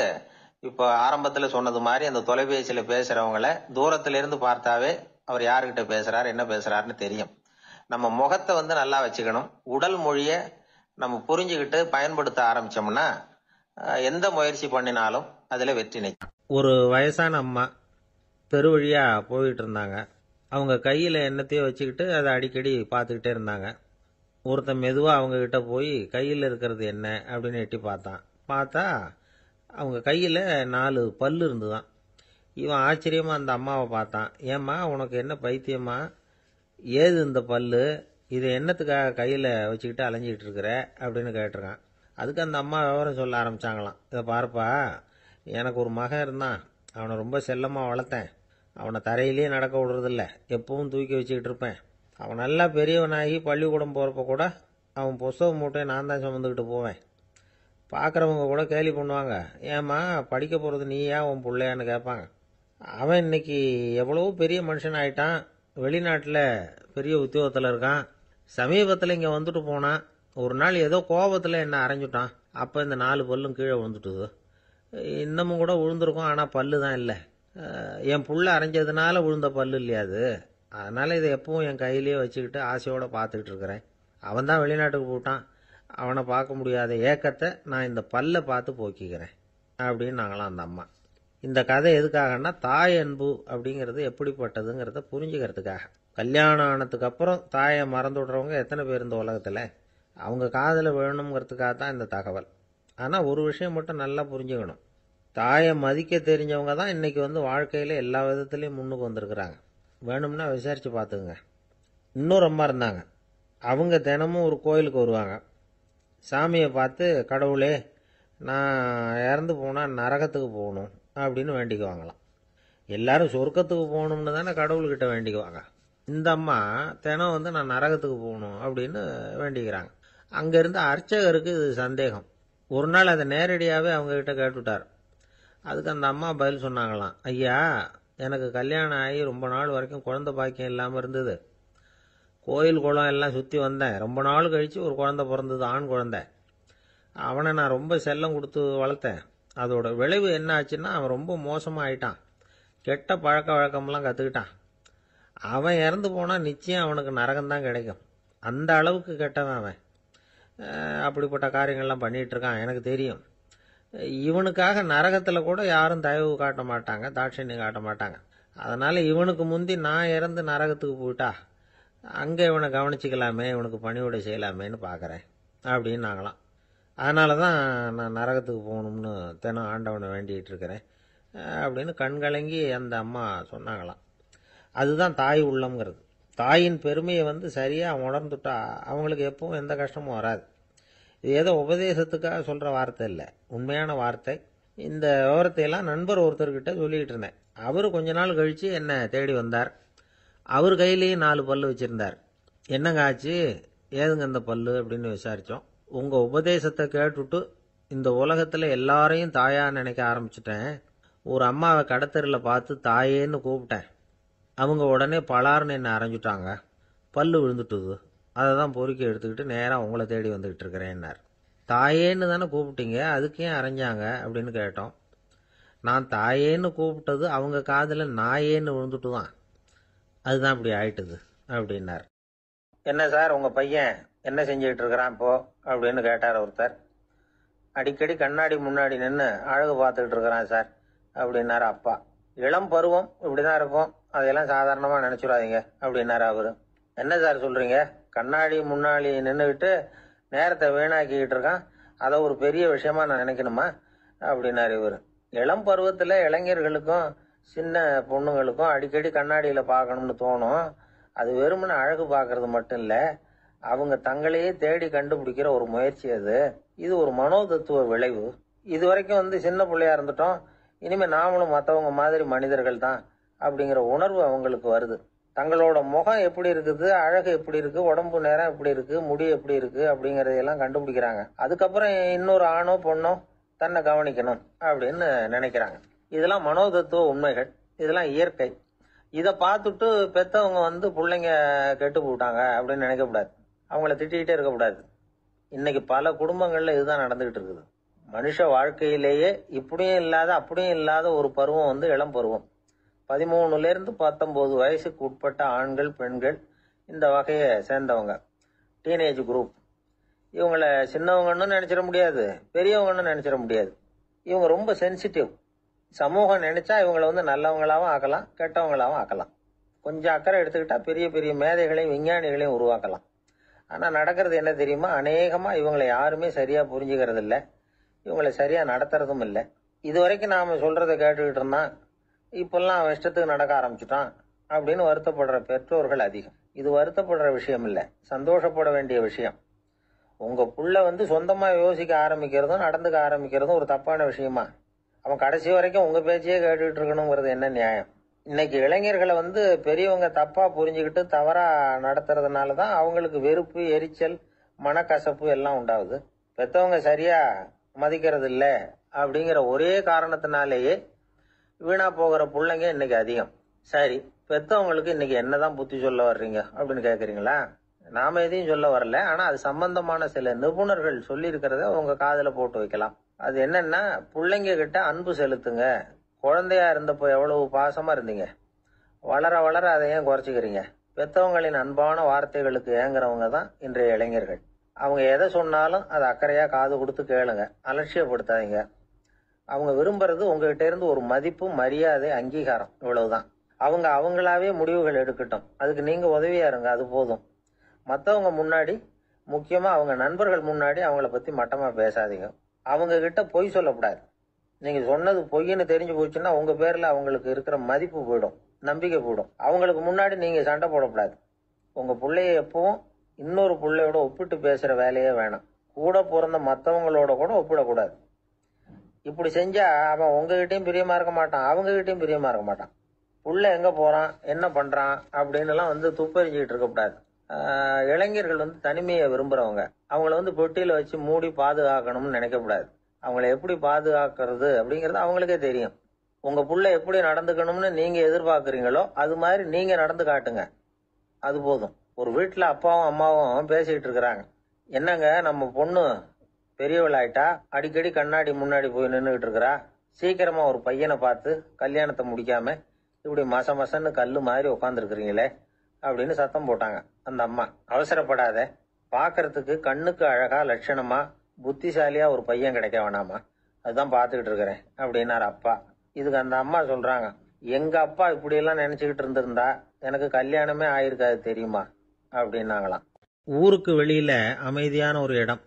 இப்ப ஆரம்பத்துல சொன்னது மாதிரி அந்த தொலைபேசியில பேசுறவங்கள தூரத்துல இருந்து பார்த்தாவே அவர் யாருகிட்ட பேசுறாரு என்ன பேசுறாருன்னு தெரியும். நம்ம முகத்தை நல்லா வச்சுக்கணும். உடல் மொழிய நம்ம புரிஞ்சுக்கிட்டு பயன்படுத்த ஆரம்பிச்சோம்னா எந்த முயற்சி பண்ணினாலும் அதுல வெற்றி நிற்கும். ஒரு வயசான அம்மா தெரு வழியா போயிட்டு இருந்தாங்க. அவங்க கையில என்னத்தையோ வச்சுக்கிட்டு அதை அடிக்கடி பார்த்துக்கிட்டே இருந்தாங்க. ஒருத்தன் மெதுவா அவங்க கிட்ட போய் கையில் இருக்கிறது என்ன அப்படின்னு எட்டி பார்த்தா அவங்க கையில 4 பல்லு இருந்துதான். இவன் ஆச்சரியமா அந்த அம்மாவை பார்த்தான். ஏம்மா, உனக்கு என்ன பைத்தியமா, ஏது இந்த பல்லு, இதை என்னத்துக்காக கையில வச்சுக்கிட்டு அலைஞ்சிக்கிட்டு இருக்கிற அப்படின்னு கேட்டிருக்கான். அதுக்கு அந்த அம்மா விவரம் சொல்ல ஆரம்பிச்சாங்களாம். இதை பாருப்பா, எனக்கு ஒரு மகன் இருந்தான், அவனை ரொம்ப செல்லமா வளர்த்தேன். அவனை தரையிலேயே நடக்க விடுறதில்ல, எப்பவும் தூக்கி வச்சுக்கிட்டு இருப்பேன். அவன் நல்லா பெரியவனாகி பள்ளிக்கூடம் போறப்ப கூட அவன் புஸ்தக மூட்டையை நான் தான் சுமந்துக்கிட்டு போவேன். பார்க்குறவங்க கூட கேலி பண்ணுவாங்க, ஏம்மா படிக்க போறது நீயா உன் பிள்ளையான்னு கேட்பாங்க. அவன் இன்னைக்கு எவ்வளவோ பெரிய மனுஷன் ஆயிட்டான், வெளிநாட்டில் பெரிய உத்தியோகத்தில் இருக்கான். சமீபத்தில் இங்கே வந்துட்டு போனான். ஒரு நாள் ஏதோ கோபத்தில் என்ன அரைஞ்சுட்டான். அப்போ இந்த 4 பல்லும் கீழே விழுந்துட்டுது. இன்னமும் கூட விழுந்திருக்கும், ஆனால் பல்லு தான் இல்லை. என் புள்ள அரைஞ்சதுனால விழுந்த பல்லு இல்லையா அது, அதனால இதை எப்பவும் என் கையிலேயே வச்சுக்கிட்டு ஆசையோட பார்த்துக்கிட்டு இருக்கிறேன். அவன் தான் வெளிநாட்டுக்கு போட்டான், அவனை பார்க்க முடியாத ஏக்கத்தை நான் இந்த பல்லை பார்த்து போக்கிக்கிறேன் அப்படின்னு நாங்களாம் அந்த அம்மா. இந்த கதை எதுக்காகன்னா, தாய் அன்பு அப்படிங்கிறது எப்படிப்பட்டதுங்கிறத புரிஞ்சுக்கிறதுக்காக. கல்யாணம் ஆனதுக்கு அப்புறம் தாயை மறந்து விடுறவங்க எத்தனை பேர் இந்த உலகத்தில், அவங்க காதில் வேணுங்கிறதுக்காக தான் இந்த தகவல். ஆனால் ஒரு விஷயம் மட்டும் நல்லா புரிஞ்சுக்கணும், தாயை மதிக்க தெரிஞ்சவங்க தான் இன்னைக்கு வாழ்க்கையில் எல்லா விதத்துலேயும் முன்னுக்கு வந்திருக்கிறாங்க. வேணும்னா விசாரித்து பார்த்துக்குங்க. இன்னொரு அம்மா இருந்தாங்க. அவங்க தினமும் ஒரு கோயிலுக்கு வருவாங்க. சாமியை பார்த்து, கடவுளே நான் இறந்து போனால் நரகத்துக்கு போகணும் அப்படின்னு வேண்டிக்குவாங்களாம். எல்லாரும் சொர்க்கத்துக்கு போகணும்னு தானே கடவுள்கிட்ட வேண்டிக்குவாங்க. இந்த அம்மா தினம் நான் நரகத்துக்கு போகணும் அப்படின்னு வேண்டிக்கிறாங்க. அங்கேருந்து அர்ச்சகருக்கு இது சந்தேகம். ஒரு நாள் அதை நேரடியாகவே அவங்ககிட்ட கேட்டுவிட்டார். அதுக்கு அந்த அம்மா பதில் சொன்னாங்களாம், ஐயா, எனக்கு கல்யாணம் ஆகி ரொம்ப நாள் வரைக்கும் குழந்தை பாக்கியம் இல்லாமல் இருந்தது. கோயில் குளம் எல்லாம் சுற்றி வந்தேன். ரொம்ப நாள் கழித்து ஒரு குழந்தை பிறந்தது, ஆண் குழந்தை. அவனை நான் ரொம்ப செல்லம் கொடுத்து வளர்த்தேன். அதோட விளைவு என்ன ஆச்சுன்னா, அவன் ரொம்ப மோசமாக ஆயிட்டான். கெட்ட பழக்க வழக்கம்லாம் கற்றுக்கிட்டான். அவன் இறந்து போனால் நிச்சயம் அவனுக்கு நரகம்தான் கிடைக்கும். அந்த அளவுக்கு கெட்டவன் அவன். அப்படிப்பட்ட காரியங்கள்லாம் பண்ணிகிட்டு இருக்கான், எனக்கு தெரியும். இவனுக்காக நரகத்தில் கூட யாரும் தயவு காட்ட மாட்டாங்க, தாட்சண்யம் காட்ட மாட்டாங்க. அதனால் இவனுக்கு முந்தி நான் இறந்து நரகத்துக்கு போயிட்டா அங்கே இவனை கவனிச்சிக்கலாமே, இவனுக்கு பணிவிடை செய்யலாமேன்னு பார்க்குறேன் அப்படின்னு நாங்களாம். அதனால தான் நான் நரகத்துக்கு போகணும்னு தினம் ஆண்டவனை வேண்டிகிட்டு இருக்கிறேன் அப்படின்னு கண்கலங்கி அந்த அம்மா சொன்னாங்களாம். அதுதான் தாய் உள்ளம்ங்கிறது. தாயின் பெருமையை சரியாக உணர்ந்துட்டா அவங்களுக்கு எப்பவும் எந்த கஷ்டமும் வராது. இது ஏதோ உபதேசத்துக்காக சொல்கிற வார்த்தை இல்லை, உண்மையான வார்த்தை. இந்த விவரத்தையெல்லாம் நண்பர் ஒருத்தர்கிட்ட சொல்லிக்கிட்டு இருந்தேன். அவர் கொஞ்ச நாள் கழித்து என்னை தேடி வந்தார். அவர் கையிலேயே 4 பல்லு வச்சுருந்தார். என்னங்க ஆச்சு, ஏதுங்க இந்த பல்லு அப்படின்னு விசாரித்தோம். உங்கள் உபதேசத்தை கேட்டுட்டு இந்த உலகத்தில் எல்லாரையும் தாயாக நினைக்க ஆரம்பிச்சிட்டேன். ஒரு அம்மாவை கடத்தரில் பார்த்து தாயேன்னு கூப்பிட்டேன். அவங்க உடனே பலார்னு என்னை அரைஞ்சுட்டாங்க, பல்லு விழுந்துட்டுது. அதை தான் பொறுக்கி எடுத்துக்கிட்டு நேராக உங்களை தேடி வந்துக்கிட்டு இருக்கிறேன்னார். தாயேன்னு தானே கூப்பிட்டீங்க, அதுக்கு ஏன் அரைஞ்சாங்க அப்படின்னு கேட்டோம். நான் தாயேன்னு கூப்பிட்டது அவங்க காதில் நாயேன்னு விழுந்துட்டு தான். அதுதான் இப்படி ஆயிட்டுது அப்படின்னார். என்ன சார் உங்கள் பையன் என்ன செஞ்சுக்கிட்டு இருக்கிறான் இப்போ அப்படின்னு கேட்டார் ஒருத்தர். அடிக்கடி கண்ணாடி முன்னாடி நின்று அழகு பார்த்துக்கிட்டு இருக்கிறான் சார் அப்படின்னாரு அப்பா. இளம் பருவம் இப்படிதான் இருக்கும், அதையெல்லாம் சாதாரணமாக நினச்சிடாதீங்க அப்படின்னாரு அவரு. என்ன சார் சொல்கிறீங்க, கண்ணாடி முன்னாடி நின்றுக்கிட்டு நேரத்தை வீணாக்கிக்கிட்டு இருக்கான், அதை ஒரு பெரிய விஷயமா நான் நினைக்கணுமா அப்படின்னாரு இவர். இளம் பருவத்தில் இளைஞர்களுக்கும் சின்ன பொண்ணுங்களுக்கும் அடிக்கடி கண்ணாடியில் பார்க்கணும்னு தோணும். அது வெறுமனே அழகு பார்க்கறது மட்டும் இல்லை, அவங்க தங்களையே தேடி கண்டுபிடிக்கிற ஒரு முயற்சி அது. இது ஒரு மனோதத்துவ விளைவு. இது வரைக்கும் சின்ன பிள்ளையா இருந்துட்டோம், இனிமேல் நாமளும் மற்றவங்க மாதிரி மனிதர்கள் தான் அப்படிங்கிற உணர்வு அவங்களுக்கு வருது. தங்களோட முகம் எப்படி இருக்குது, அழகு எப்படி இருக்கு, உடம்பு நேரம் எப்படி இருக்கு, முடி எப்படி இருக்கு அப்படிங்கறதையெல்லாம் கண்டுபிடிக்கிறாங்க. அதுக்கப்புறம் இன்னொரு ஆணோ பொண்ணோ தன்னை கவனிக்கணும் அப்படின்னு நினைக்கிறாங்க. இதெல்லாம் மனோதத்துவ உண்மைகள், இதெல்லாம் இயற்கை. இதை பார்த்துட்டு பெத்தவங்க பிள்ளைங்க கெட்டு போட்டாங்க அப்படின்னு நினைக்கக்கூடாது, அவங்கள திட்டிகிட்டே இருக்கக்கூடாது. இன்னைக்கு பல குடும்பங்கள்ல இதுதான் நடந்துகிட்டு இருக்குது. மனுஷ வாழ்க்கையிலேயே இப்படியும் இல்லாத அப்படியும் இல்லாத ஒரு பருவம் இளம் பருவம். 13லேருந்து 19 வயசுக்கு உட்பட்ட ஆண்கள் பெண்கள் இந்த வகையை சேர்ந்தவங்க, டீனேஜ் குரூப். இவங்கள சின்னவங்கன்னு நினைச்சிட முடியாது, பெரியவங்கன்னு நினைச்சிட முடியாது. இவங்க ரொம்ப சென்சிட்டிவ். சமூகம் நினைச்சா இவங்களை நல்லவங்களாவும் ஆக்கலாம், கெட்டவங்களாவும் ஆக்கலாம். கொஞ்சம் அக்கறை எடுத்துக்கிட்டா பெரிய பெரிய மேதைகளையும் விஞ்ஞானிகளையும் உருவாக்கலாம். ஆனால் நடக்கிறது என்ன தெரியுமா, அநேகமாக இவங்களை யாருமே சரியாக புரிஞ்சுக்கிறது இல்லை, இவங்களை சரியாக நடத்துறதும் இல்லை. இது வரைக்கும் நாம் சொல்கிறத கேட்டுக்கிட்டு இருந்தான், இப்பெல்லாம் அவன் இஷ்டத்துக்கு நடக்க ஆரம்பிச்சுட்டான் அப்படின்னு வருத்தப்படுற பெற்றோர்கள் அதிகம். இது வருத்தப்படுற விஷயம் இல்லை, சந்தோஷப்பட வேண்டிய விஷயம். உங்கள் புள்ள சொந்தமாக யோசிக்க ஆரம்பிக்கிறதும் நடந்துக்க ஆரம்பிக்கிறதும் ஒரு தப்பான விஷயமா? அவன் கடைசி வரைக்கும் உங்கள் பேச்சையே கேட்டுக்கிட்டு இருக்கணுங்கிறது என்ன நியாயம்? இன்னைக்கு இளைஞர்களை பெரியவங்க தப்பா புரிஞ்சுக்கிட்டு தவறா நடத்துறதுனால தான் அவங்களுக்கு வெறுப்பு, எரிச்சல், மனக்கசப்பு எல்லாம் உண்டாகுது. பெத்தவங்க சரியா மதிக்கிறது இல்லை அப்படிங்கிற ஒரே காரணத்தினாலேயே வீணா போகிற பிள்ளைங்க இன்னைக்கு அதிகம். சரி, பெத்தவங்களுக்கு இன்னைக்கு என்னதான் புத்தி சொல்ல வர்றீங்க அப்படின்னு கேட்குறீங்களா? நாம எதையும் சொல்ல வரல, ஆனா அது சம்பந்தமான சில நிபுணர்கள் சொல்லி இருக்கிறத உங்க காதுல போட்டு வைக்கலாம். அது என்னன்னா, பிள்ளைங்க கிட்ட அன்பு செலுத்துங்க. குழந்தையா இருந்தப்போ எவ்வளவு பாசமா இருந்தீங்க, வளர வளர அதை ஏன் குறைச்சிக்கிறீங்க? பெத்தவங்களின் அன்பான வார்த்தைகளுக்கு ஏங்குறவங்க தான் இன்றைய இளைஞர்கள். அவங்க எதை சொன்னாலும் அதை அக்கறையா காது கொடுத்து கேளுங்க, அலட்சியப்படுத்தாதீங்க. அவங்க விரும்புறது உங்ககிட்ட இருந்து ஒரு மதிப்பு, மரியாதை, அங்கீகாரம், இவ்வளவுதான். அவங்க அவங்களாவே முடிவுகள் எடுக்கட்டும், அதுக்கு நீங்க உதவியா இருங்க, அது போதும். மற்றவங்க முன்னாடி, முக்கியமா அவங்க நண்பர்கள் முன்னாடி அவங்கள பத்தி மட்டமா பேசாதீங்க. அவங்க கிட்ட பொய் சொல்லக்கூடாது. நீங்க சொன்னது பொய்ன்னு தெரிஞ்சு போச்சுன்னா உங்க பேர்ல அவங்களுக்கு இருக்கிற மதிப்பு போயிடும், நம்பிக்கை போயிடும். அவங்களுக்கு முன்னாடி நீங்க சண்டை போடக்கூடாது. உங்க பிள்ளைய எப்பவும் இன்னொரு பிள்ளையோட ஒப்பிட்டு பேசுற வேலையே வேணாம். கூட பிறந்த மற்றவங்களோட கூட ஒப்பிடக்கூடாது. இப்படி செஞ்சா அவன் உங்ககிட்டயும் பிரியமா இருக்க மாட்டான், அவங்க கிட்டயும் பிரியமா இருக்க மாட்டான். புள்ள எங்க போறான், என்ன பண்றான் அப்படின்னு எல்லாம் துப்பறிஞ்சுக்கிட்டு இருக்கக்கூடாது. இளைஞர்கள் தனிமையை விரும்புறவங்க. அவங்கள பொட்டியில வச்சு மூடி பாதுகாக்கணும்னு நினைக்கக்கூடாது. அவங்கள எப்படி பாதுகாக்கிறது அப்படிங்கறது அவங்களுக்கே தெரியும். உங்க புள்ள எப்படி நடந்துக்கணும்னு நீங்க எதிர்பார்க்கறீங்களோ அது மாதிரி நீங்க நடந்து காட்டுங்க, அது போதும். ஒரு வீட்டுல அப்பாவும் அம்மாவும் பேசிக்கிட்டு இருக்கிறாங்க. என்னங்க, நம்ம பொண்ணு பெரியவளாயிட்டா, அடிக்கடி கண்ணாடி முன்னாடி போய் நின்றுகிட்டு இருக்கிறா, சீக்கிரமா ஒரு பையனை பார்த்து கல்யாணத்தை முடிக்காம இப்படி மசன்னு கல்லு மாதிரி உட்காந்துருக்கிறீங்களே அப்படின்னு சத்தம் போட்டாங்க அந்த அம்மா. அவசரப்படாத, பாக்குறதுக்கு கண்ணுக்கு அழகா லட்சணமா புத்திசாலியா ஒரு பையன் கிடைக்க வேணாமா, அதுதான் பார்த்துக்கிட்டு இருக்கிறேன் அப்படின்னாரு அப்பா. இதுக்கு அந்த அம்மா சொல்றாங்க, எங்க அப்பா இப்படி எல்லாம் நினைச்சுக்கிட்டு இருந்திருந்தா எனக்கு கல்யாணமே ஆயிருக்காது தெரியுமா அப்படின்னாங்களாம். ஊருக்கு வெளியில அமைதியான ஒரு இடம்,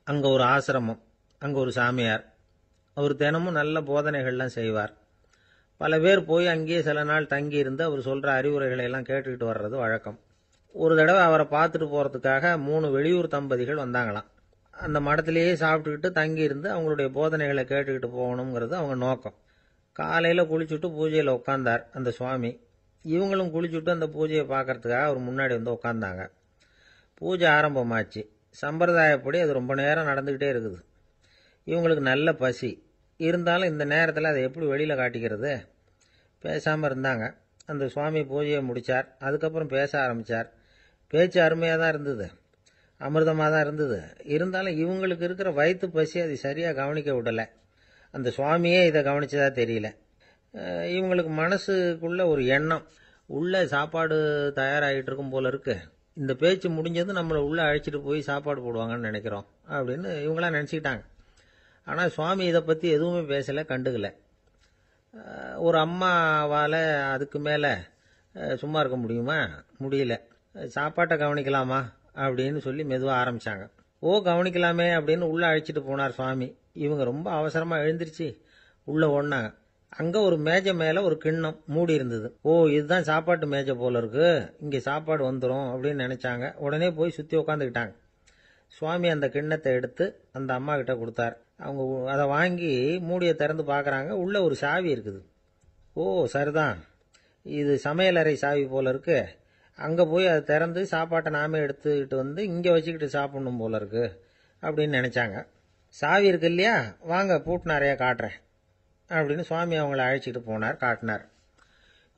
அங்க ஒரு ஆசிரமம், அங்க ஒரு சாமியார். அவர் தினமும் நல்ல போதனைகள்லாம் செய்வார். பல பேர் போய் அங்கேயே சில நாள் தங்கி இருந்து அவர் சொல்ற அறிவுரைகளை எல்லாம் கேட்டுக்கிட்டு வர்றது வழக்கம். ஒரு தடவை அவரை பார்த்துட்டு போறதுக்காக 3 வெளியூர் தம்பதிகள் வந்தாங்களாம். அந்த மடத்திலேயே சாப்பிட்டுக்கிட்டு தங்கி இருந்து அவங்களுடைய போதனைகளை கேட்டுக்கிட்டு போகணுங்கிறது அவங்க நோக்கம். காலையில குளிச்சுட்டு பூஜையில உட்கார்ந்தார் அந்த சுவாமி. இவங்களும் குளிச்சுட்டு அந்த பூஜையை பார்க்கறதுக்காக அவர் முன்னாடி உட்கார்ந்தாங்க. பூஜை ஆரம்பமாச்சு. சம்பிரதாயப்படி அது ரொம்ப நேரம் நடந்துகிட்டே இருக்குது. இவங்களுக்கு நல்ல பசி இருந்தாலும் இந்த நேரத்தில் அதை எப்படி வெளியில் காட்டிக்கிறது? பேசாமல் இருந்தாங்க. அந்த சுவாமி பூஜையை முடித்தார். அதுக்கப்புறம் பேச ஆரம்பித்தார். பேச்சு அருமையாக தான் இருந்தது, அமிர்தமாக தான் இருந்தது. இருந்தாலும் இவங்களுக்கு இருக்கிற வயிற்று பசி அது சரியாக கவனிக்க விடலை. அந்த சுவாமியே இதை கவனிச்சதா தெரியல. இவங்களுக்கு மனசுக்குள்ள ஒரு எண்ணம், உள்ள சாப்பாடு தயாராகிட்டு இருக்கும் போல இருக்கு, இந்த பேச்சு முடிஞ்சது நம்மளை உள்ள அழைச்சிட்டு போய் சாப்பாடு போடுவாங்கன்னு நினைக்கிறோம் அப்படின்னு இவங்களாம் நினச்சிக்கிட்டாங்க. ஆனால் சுவாமி இதை பற்றி எதுவுமே பேசலை, கண்டுக்கல. ஒரு அம்மாவால் அதுக்கு மேலே சும்மா இருக்க முடியுமா? முடியல. சாப்பாட்டை கவனிக்கலாமா அப்படின்னு சொல்லி மெதுவாக ஆரம்பித்தாங்க. ஓ கவனிக்கலாமே அப்படின்னு உள்ளே அழைச்சிட்டு போனார் சுவாமி. இவங்க ரொம்ப அவசரமாக எழுந்திருச்சு உள்ளே ஓடினாங்க. அங்கே ஒரு மேஜை மேலே ஒரு கிண்ணம் மூடி இருந்தது. ஓ இதுதான் சாப்பாட்டு மேஜை போல இருக்கு, இங்கே சாப்பாடு வந்துடும் அப்படின்னு நினச்சாங்க. உடனே போய் சுற்றி உட்காந்துக்கிட்டாங்க. சுவாமி அந்த கிண்ணத்தை எடுத்து அந்த அம்மா கிட்ட கொடுத்தார். அவங்க அதை வாங்கி மூடியை திறந்து பார்க்குறாங்க. உள்ளே ஒரு சாவி இருக்குது. ஓ சரிதான், இது சமையலறை சாவி போல இருக்கு, அங்கே போய் அதை திறந்து சாப்பாட்டை நாமே எடுத்துக்கிட்டு வந்து இங்கே வச்சுக்கிட்டு சாப்பிடணும் போல இருக்கு அப்படின்னு நினச்சாங்க. சாவி இருக்கு இல்லையா, வாங்க பூட்டு நிறையா காட்டுறேன் அப்படின்னு சுவாமி அவங்கள அழைச்சிட்டு போனார், காட்டினார்.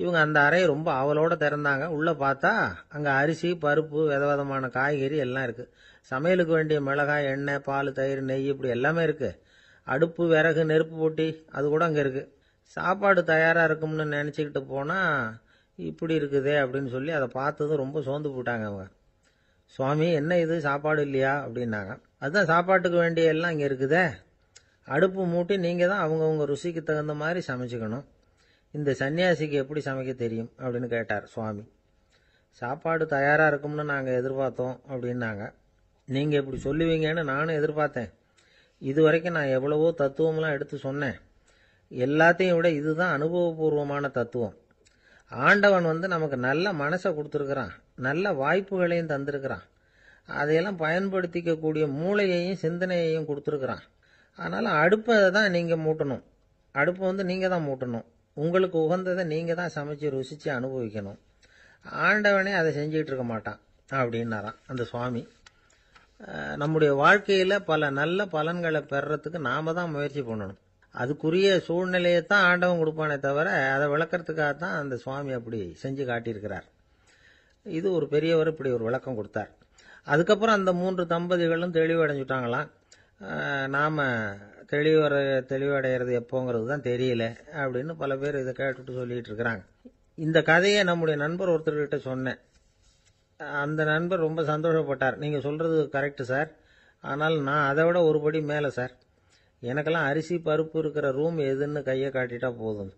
இவங்க அந்த அறையை ரொம்ப அவளோட திறந்தாங்க. உள்ளே பார்த்தா அங்கே அரிசி, பருப்பு, விதவிதமான காய்கறி எல்லாம் இருக்குது. சமையலுக்கு வேண்டிய மிளகாய், எண்ணெய், பால், தயிர், நெய் இப்படி எல்லாமே இருக்குது. அடுப்பு, விறகு, நெருப்பு போட்டி அது கூட அங்கே இருக்குது. சாப்பாடு தயாராக இருக்கும்னு நினச்சிக்கிட்டு போனால் இப்படி இருக்குதே அப்படின்னு சொல்லி அதை பார்த்ததும் ரொம்ப சோர்ந்து போட்டாங்க அவங்க. சுவாமி என்ன இது சாப்பாடு இல்லையா அப்படின்னாங்க. அதுதான் சாப்பாட்டுக்கு வேண்டிய எல்லாம் இங்கே இருக்குதே, அடுப்பு மூட்டி நீங்கள் தான் அவங்கவுங்க ருசிக்கு தகுந்த மாதிரி சமைச்சுக்கணும், இந்த சன்னியாசிக்கு எப்படி சமைக்க தெரியும் அப்படின்னு கேட்டார் சுவாமி. சாப்பாடு தயாராக இருக்கும்னு நாங்கள் எதிர்பார்த்தோம் அப்படின்னாங்க. நீங்கள் இப்படி சொல்லுவீங்கன்னு நானும் எதிர்பார்த்தேன். இது வரைக்கும் நான் எவ்வளவோ தத்துவம்லாம் எடுத்து சொன்னேன். எல்லாத்தையும் விட இதுதான் அனுபவபூர்வமான தத்துவம். ஆண்டவன் நமக்கு நல்ல மனசை கொடுத்துருக்கிறான், நல்ல வாய்ப்புகளையும் தந்திருக்கிறான், அதையெல்லாம் பயன்படுத்திக்கக்கூடிய மூளையையும் சிந்தனையையும் கொடுத்துருக்குறான். அதனால் அடுப்பை தான் நீங்கள் மூட்டணும், அடுப்பை நீங்கள் தான் மூட்டணும், உங்களுக்கு உகந்ததை நீங்கள் தான் சமைச்சு ருசித்து அனுபவிக்கணும். ஆண்டவனே அதை செஞ்சுக்கிட்டு இருக்க மாட்டான் அப்படின்னாராம் அந்த சுவாமி. நம்முடைய வாழ்க்கையில் பல நல்ல பலன்களை பெறறதுக்கு நாம் தான் முயற்சி பண்ணணும். அதுக்குரிய சூழ்நிலையை தான் ஆண்டவன் கொடுப்பானே தவிர அதை விளக்கறதுக்காக தான் அந்த சுவாமி அப்படி செஞ்சு காட்டியிருக்கிறார். இது ஒரு பெரியவர் இப்படி ஒரு விளக்கம் கொடுத்தார். அதுக்கப்புறம் அந்த 3 தம்பதிகளும் தெளிவடைஞ்சுட்டாங்களாம். நாம் தெளிவடைகிறது எப்போங்கிறது தான் தெரியல அப்படின்னு பல பேர் இதை கேட்டுட்டு சொல்லிட்டு இருக்கிறாங்க. இந்த கதையை நம்முடைய நண்பர் ஒருத்தர்கிட்ட சொன்னேன். அந்த நண்பர் ரொம்ப சந்தோஷப்பட்டார். நீங்கள் சொல்கிறது கரெக்டு சார், ஆனால் நான் அதை விட ஒரு படி மேலே சார். எனக்கெல்லாம் அரிசி, பருப்பு இருக்கிற ரூம் எதுன்னு கையை காட்டிட்டா போதும்,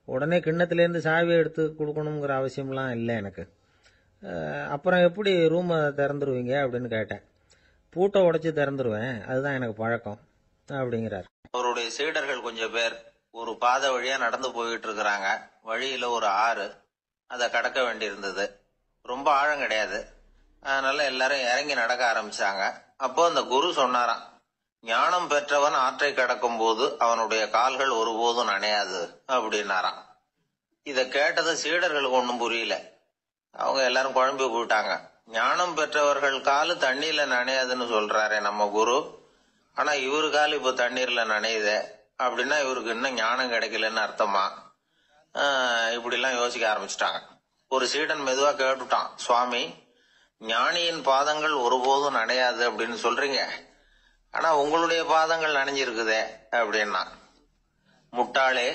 உடனே கிண்ணத்துலேருந்து சாவியை எடுத்து கொடுக்கணுங்கிற அவசியம்லாம் இல்லை எனக்கு. அப்புறம் எப்படி ரூமை திறந்துருவீங்க அப்படின்னு கேட்டேன். பூட்டை உடைச்சி திறந்துருவேன், அதுதான் எனக்கு பழக்கம் அப்படிங்கிறார். அவருடைய சீடர்கள் கொஞ்சம் பேர் ஒரு பாதை வழியா நடந்து போயிட்டு இருக்கிறாங்க. வழியில ஒரு ஆறு, அதை கடக்க வேண்டியிருந்தது. ரொம்ப ஆழம் கிடையாது, அதனால எல்லாரும் இறங்கி நடக்க ஆரம்பிச்சாங்க. அப்போ அந்த குரு சொன்னாராம், ஞானம் பெற்றவன் ஆற்றை கடக்கும் போது அவனுடைய கால்கள் ஒருபோதும் நனையாது அப்படின்னாராம். இத கேட்டது சீடர்களுக்கு ஒன்றும் புரியல. அவங்க எல்லாரும் குழம்பி போயிட்டாங்க. ஞானம் பெற்றவர்கள் காலு தண்ணீர்ல நனையாதுன்னு சொல்றாரே நம்ம குரு, ஆனா இவரு கால் இப்ப தண்ணீர்ல நனையுதே அப்படின்னா இவருக்கு இன்னும் ஞானம் கிடைக்கலன்னு அர்த்தமா? இப்படிலாம் யோசிக்க ஆரம்பிச்சுட்டாங்க. ஒரு சீடன் மெதுவா கேட்டுட்டான், சுவாமி ஞானியின் பாதங்கள் ஒருபோதும் நனையாது அப்படின்னு சொல்றீங்க, ஆனா உங்களுடைய பாதங்கள் நனைஞ்சிருக்குதே அப்படின்னா. முட்டாளே,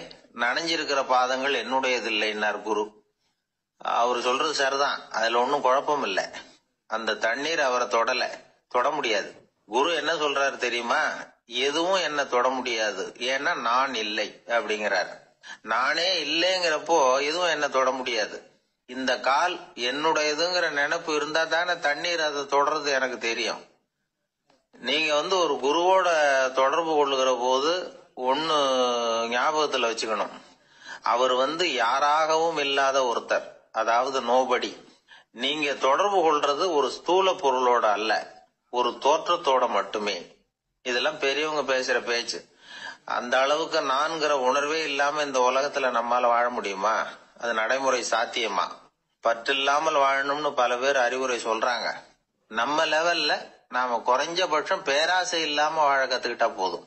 நனைஞ்சிருக்கிற பாதங்கள் என்னுடையது இல்லைன்னார் குரு. அவரு சொல்றது சரிதான், அதுல ஒன்னும் குழப்பம் இல்லை. அந்த தண்ணீர் அவரை தொட முடியாது. குரு என்ன சொல்றாரு தெரியுமா? எதுவும் என்ன தொட முடியாது, ஏன்னா நான் இல்லை அப்படிங்கிறார். நானே இல்லைங்கிறப்போ எதுவும் என்ன தொட முடியாது. இந்த கால் என்னுடையதுங்கிற நினைப்பு இருந்தா தானே தண்ணீர் அதை தொடர்றது எனக்கு தெரியும். நீங்க ஒரு குருவோட தொடர்பு கொள்ளுகிற போது ஒன்னு ஞாபகத்துல வச்சுக்கணும், அவர் யாராகவும் இல்லாத ஒருத்தர், அதாவது நோபடி. நீங்க தொடர்பு கொள்றது ஒரு ஸ்தூல பொருளோட அல்ல, ஒரு தோற்றத்தோட மட்டுமே. இதெல்லாம் பெரியவங்க பேசுற பேச்சு. அந்த அளவுக்கு நான்கிற உணர்வே இல்லாம இந்த உலகத்துல நம்மால வாழ முடியுமா? அது நடைமுறை சாத்தியமா? பற்றில்லாமல் வாழணும்னு பல பேர் அறிவுரை சொல்றாங்க. நம்ம லெவல்ல நாம குறைஞ்சபட்சம் பேராசை இல்லாம வாழ கத்துக்கிட்டா போதும்.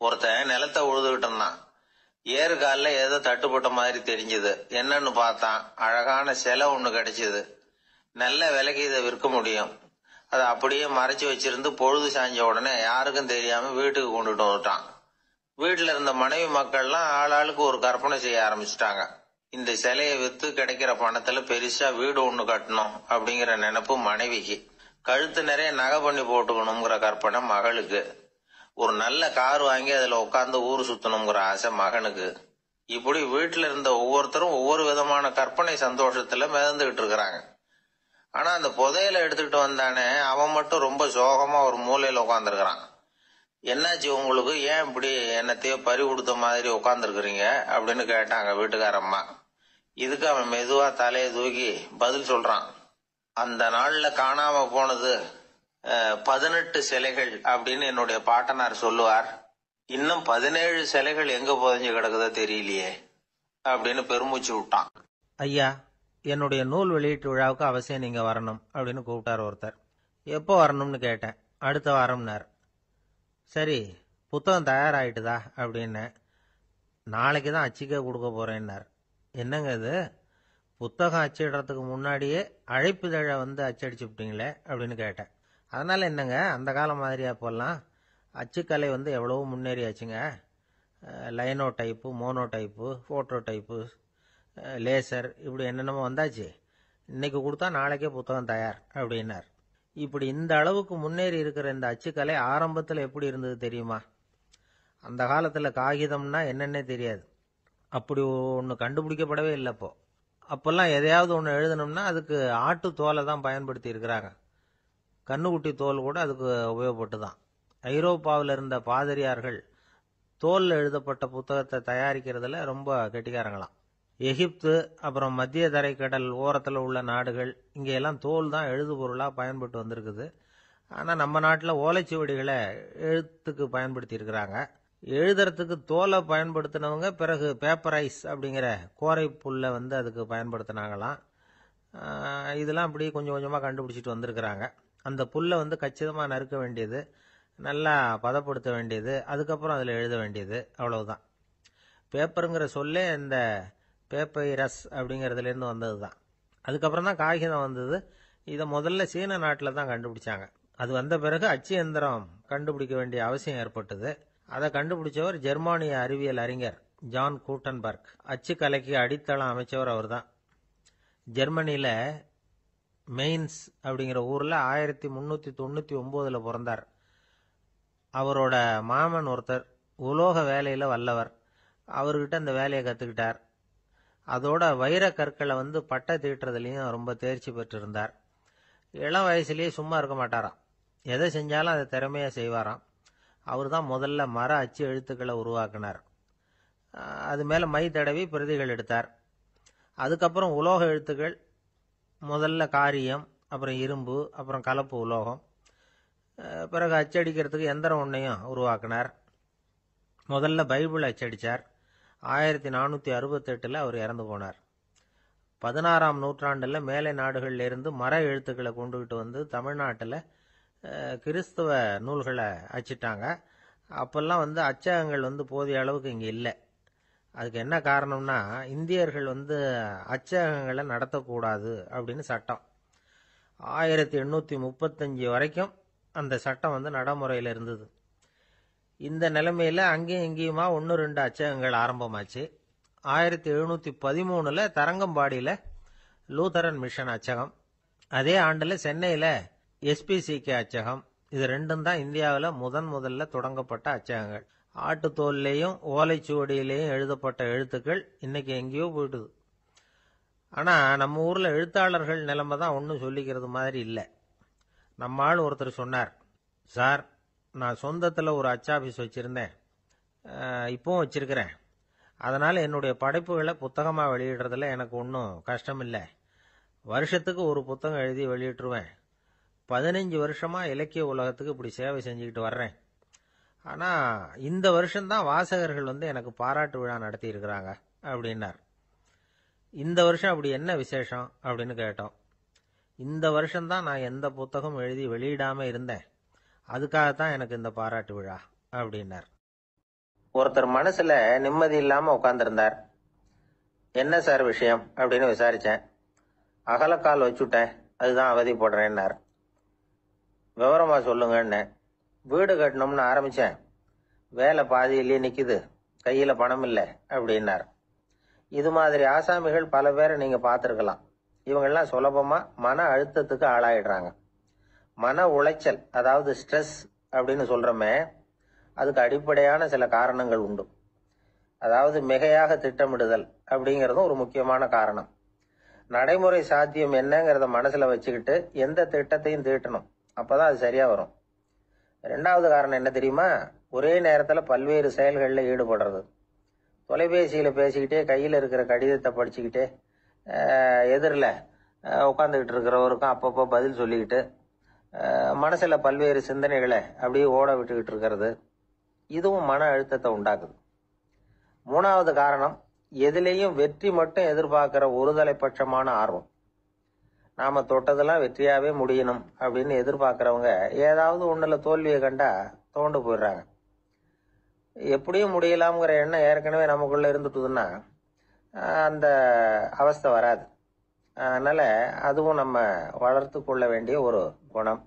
ஒருத்தன் நிலத்தை உழுதுகிட்டு இருந்தான். ஏறுகால ஏதோ தட்டுப்பட்ட மாதிரி தெரிஞ்சது. என்னன்னு பார்த்தான், அழகான சிலை ஒண்ணு கிடைச்சது. நல்ல விலைக்கு இதை விற்க முடியும். அதை அப்படியே மறைச்சு வச்சிருந்து பொழுது சாஞ்ச உடனே யாருக்கும் தெரியாம வீட்டுக்கு கொண்டுட்டு வந்துட்டான். வீட்டுல இருந்த மனைவி மக்கள்லாம் ஆளாளுக்கு ஒரு கற்பனை செய்ய ஆரம்பிச்சுட்டாங்க. இந்த சிலையை வித்து கிடைக்கிற பணத்துல பெருசா வீடு ஒண்ணு கட்டணும் அப்படிங்கிற நினைப்பு மனைவிக்கு, கழுத்து நிறைய நகை பண்ணி போட்டுக்கணுங்கிற கற்பனை மகளுக்கு, ஒரு நல்ல கார் வாங்கி அதுல உட்காந்து ஊர் சுத்தணுங்கிற ஆசை மகனுக்கு. இப்படி வீட்டுல இருந்த ஒவ்வொருத்தரும் ஒவ்வொரு விதமான கற்பனை சந்தோஷத்துல மிதந்துகிட்டு இருக்கிறாங்க. ஆனா அந்த புதையலை எடுத்துக்கிட்டு வந்தானே, அவன் மட்டும் ரொம்ப சோகமா ஒரு மூலையில உட்காந்துருக்கிறான். என்னாச்சு உங்களுக்கு, ஏன் இப்படி என்னத்தையோ பறி கொடுத்த மாதிரி உட்காந்துருக்குறீங்க அப்படின்னு கேட்டாங்க வீட்டுக்காரம்மா. இதுக்கு அவன் மெதுவா தலையை தூக்கி பதில் சொல்றான். அந்த நாள்ல காணாம போனது 18 சிலைகள் அப்படின்னு என்னுடைய பாட்டனார் சொல்லுவார். இன்னும் 17 சிலைகள் எங்க புதைஞ்சு கிடக்குதோ தெரியலையே அப்படின்னு பெருமூச்சு விட்டான். ஐயா, என்னுடைய நூல் வெளியீட்டு விழாவுக்கு அவசியம் நீங்க வரணும் அப்படின்னு கூப்பிட்டார் ஒருத்தர். எப்போ வரணும்னு கேட்டேன். அடுத்த வாரம்னார். சரி, புத்தகம் தயாராகிட்டுதா அப்படின்னு. நாளைக்கு தான் அச்சிக்க கொடுக்க போறேன்னார். என்னங்க இது, புத்தகம் அச்சிடுறதுக்கு முன்னாடியே அழைப்பிதழை வந்து அச்சடிச்சு விட்டீங்களே அப்படின்னு கேட்டேன். அதனால என்னங்க, அந்த காலம் மாதிரியா போடலாம். அச்சுக்கலை வந்து எவ்வளவோ முன்னேறியாச்சுங்க. Linotype, monotype, phototype, laser, இப்படி என்னென்னமோ வந்தாச்சு. இன்னைக்கு கொடுத்தா நாளைக்கே புத்தகம் தயார் அப்படின்னார். இப்படி இந்த அளவுக்கு முன்னேறி இருக்கிற இந்த அச்சுக்கலை ஆரம்பத்தில் எப்படி இருந்தது தெரியுமா? அந்த காலத்தில் காகிதம்னா என்னன்னே தெரியாது. அப்படி ஒன்று கண்டுபிடிக்கப்படவே இல்லை. அப்போல்லாம் எதையாவது ஒன்று எழுதணும்னா அதுக்கு ஆட்டு தோலை தான் பயன்படுத்தி இருக்கிறாங்க. கண்ணுக்குட்டி தோல் கூட அதுக்கு உபயோகப்பட்டு தான். ஐரோப்பாவில் இருந்த பாதிரியார்கள் தோலில் எழுதப்பட்ட புத்தகத்தை தயாரிக்கிறதுல ரொம்ப கெட்டிக்காரங்களாம். எகிப்து, அப்புறம் மத்திய தரைக்கடல் ஓரத்தில் உள்ள நாடுகள், இங்கெல்லாம் தோல் தான் எழுதுபொருளாக பயன்பட்டு வந்திருக்குது. ஆனால் நம்ம நாட்டில் ஓலைச்சுவடிகளை எழுத்துக்கு பயன்படுத்தி இருக்கிறாங்க. எழுதுறதுக்கு தோலை பயன்படுத்தினவங்க பிறகு பேப்பரைஸ் அப்படிங்கிற கோரை புல்லை வந்து அதுக்கு பயன்படுத்தினாங்களாம். இதெல்லாம் அப்படி கொஞ்சம் கொஞ்சமாக கண்டுபிடிச்சிட்டு வந்திருக்கிறாங்க. அந்த புல்லை வந்து கச்சிதமாக நறுக்க வேண்டியது, நல்லா பதப்படுத்த வேண்டியது, அதுக்கப்புறம் அதில் எழுத வேண்டியது, அவ்வளவுதான். பேப்பருங்கிற சொல்லே இந்த பேப்பைரஸ் அப்படிங்கிறதுலேருந்து வந்தது தான். அதுக்கப்புறம் தான் காகிதம் வந்தது. இதை முதல்ல சீன நாட்டில் தான் கண்டுபிடிச்சாங்க. அது வந்த பிறகு அச்சு எந்திரம் கண்டுபிடிக்க வேண்டிய அவசியம் ஏற்பட்டது. அதை கண்டுபிடிச்சவர் ஜெர்மானிய அறிவியல் அறிஞர் ஜான் கூட்டன்பர்க். அச்சு கலைக்கு அடித்தளம் அமைச்சவர் அவர் தான். ஜெர்மனியில் மெயின்ஸ் அப்படிங்கிற ஊரில் 1399 பிறந்தார். அவரோட மாமன் ஒருத்தர் உலோக வேலையில் வல்லவர். அவர்கிட்ட அந்த வேலையை கற்றுக்கிட்டார். அதோட வைர கற்களை வந்து பட்டை தீட்டுறதுலையும் ரொம்ப தேர்ச்சி பெற்றிருந்தார். இளம் வயசுலேயே சும்மா இருக்க மாட்டாராம். எதை செஞ்சாலும் அதை திறமையாக செய்வாராம். அவர் தான் முதல்ல மர அச்சு எழுத்துக்களை உருவாக்கினார். அது மேலே மை தடவி பிரதிகள் எடுத்தார். அதுக்கப்புறம் உலோக எழுத்துக்கள், முதல்ல காரியம், அப்புறம் இரும்பு, அப்புறம் கலப்பு உலோகம். பிறகு அச்சடிக்கிறதுக்கு எந்திரம் ஒன்றையும் உருவாக்கினார். முதல்ல பைபிள் அச்சடித்தார். 1468 அவர் இறந்து போனார். 16ஆம் நூற்றாண்டில் மேலை நாடுகளிலிருந்து மர எழுத்துக்களை கொண்டுகிட்டு வந்து தமிழ்நாட்டில் கிறிஸ்துவ நூல்களை அச்சிட்டாங்க. அப்பெல்லாம் வந்து அச்சகங்கள் வந்து போதிய அளவுக்கு இங்கே இல்லை. அதுக்கு என்ன காரணம்னா, இந்தியர்கள் வந்து அச்சகங்களை நடத்தக்கூடாது அப்படின்னு சட்டம். 1835 வரைக்கும் அந்த சட்டம் வந்து நடைமுறையில் இருந்தது. இந்த நிலைமையில் அங்கேயும் இங்கேயுமா 1-2 அச்சகங்கள் ஆரம்பமாச்சு. 1713 தரங்கம்பாடியில் லூதரன் மிஷன் அச்சகம், அதே ஆண்டில் சென்னையில் SPCK அச்சகம். இது ரெண்டும் தான் இந்தியாவில் முதல்ல தொடங்கப்பட்ட அச்சகங்கள். ஆட்டுத்தோல்லையும் ஓலைச்சுவடியிலையும் எழுதப்பட்ட எழுத்துக்கள் இன்னைக்கு எங்கேயோ போயிட்டுது. ஆனால் நம்ம ஊரில் எழுத்தாளர்கள் நிலைமை தான் ஒன்றும் சொல்லிக்கிறது மாதிரி இல்லை. நம்ம ஆள் ஒருத்தர் சொன்னார், சார், நான் சொந்தத்தில் ஒரு அச்சாபீஸ் வச்சுருந்தேன், இப்போவும் வச்சிருக்கிறேன். அதனால் என்னுடைய படைப்புகளை புத்தகமாக வெளியிடுறதுல எனக்கு ஒன்றும் கஷ்டம் இல்லை. வருஷத்துக்கு ஒரு புத்தகம் எழுதி வெளியிட்டுருவேன். 15 வருஷமாக இலக்கிய உலகத்துக்கு இப்படி சேவை செஞ்சுக்கிட்டு வர்றேன். ஆனால் இந்த வருஷம்தான் வாசகர்கள் வந்து எனக்கு பாராட்டு விழா நடத்தி இருக்கிறாங்க அப்படின்னார். இந்த வருஷம் அப்படி என்ன விசேஷம் அப்படின்னு கேட்டோம். இந்த வருஷம்தான் நான் எந்த புத்தகம் எழுதி வெளியிடாமல் இருந்தேன், அதுக்காகத்தான் எனக்கு இந்த பாராட்டு விழா அப்படின்னார். ஒருத்தர் மனசுல நிம்மதி இல்லாம உட்கார்ந்துருந்தார். என்ன சார் விஷயம் அப்படின்னு விசாரிச்சேன். அகலக்கால் வச்சுட்டேன், அதுதான் அவதிப்படுறேன்னார். விவரமா சொல்லுங்கன்னு. வீடு கட்டணும்னு ஆரம்பிச்சேன், வேலை பாதியிலேயே நிக்குது, கையில பணம் இல்லை அப்படின்னார். இது மாதிரி ஆசாமிகள் பல பேரை நீங்க பார்த்துருக்கலாம். இவங்கெல்லாம் சுலபமா மன அழுத்தத்துக்கு ஆளாயிடுறாங்க. மன உளைச்சல், அதாவது ஸ்ட்ரெஸ் அப்படின்னு சொல்றோமே, அதுக்கு அடிப்படையான சில காரணங்கள் உண்டு. அதாவது மிகையாக திட்டமிடுதல் அப்படிங்கிறதும் ஒரு முக்கியமான காரணம். நடைமுறை சாத்தியம் என்னங்கிறத மனசுல வச்சுக்கிட்டு எந்த திட்டத்தையும் தீட்டணும், அப்பதான் அது சரியா வரும். ரெண்டாவது காரணம் என்ன தெரியுமா? ஒரே நேரத்துல பல்வேறு செயல்களில் ஈடுபடுறது. தொலைபேசியில பேசிக்கிட்டே கையில் இருக்கிற கடிதத்தை படிச்சுக்கிட்டே எதிரில் உட்காந்துக்கிட்டு இருக்கிறவருக்கும் அப்பப்போ பதில் சொல்லிக்கிட்டு மனசுல பல்வேறு சிந்தனைகளை அப்படியே ஓட விட்டுக்கிட்டு இருக்கிறது, இதுவும் மன அழுத்தத்தை உண்டாக்குது. மூணாவது காரணம், எதிலையும் வெற்றி மட்டும் எதிர்பார்க்கிற ஒருதலைபட்சமான ஆர்வம். நாம தொட்டதெல்லாம் வெற்றியாவே முடியணும் அப்படின்னு எதிர்பார்க்கிறவங்க ஏதாவது ஒண்ணுல தோல்வியை கண்டா தோண்டு போயிடுறாங்க. எப்படியும் முடியலாம்ங்கிற எண்ணம் ஏற்கனவே நமக்குள்ள இருந்துட்டுதுன்னா அந்த அவஸ்தை வராது. அதனால அதுவும் நம்ம வளர்த்து கொள்ள வேண்டிய ஒரு குணம்.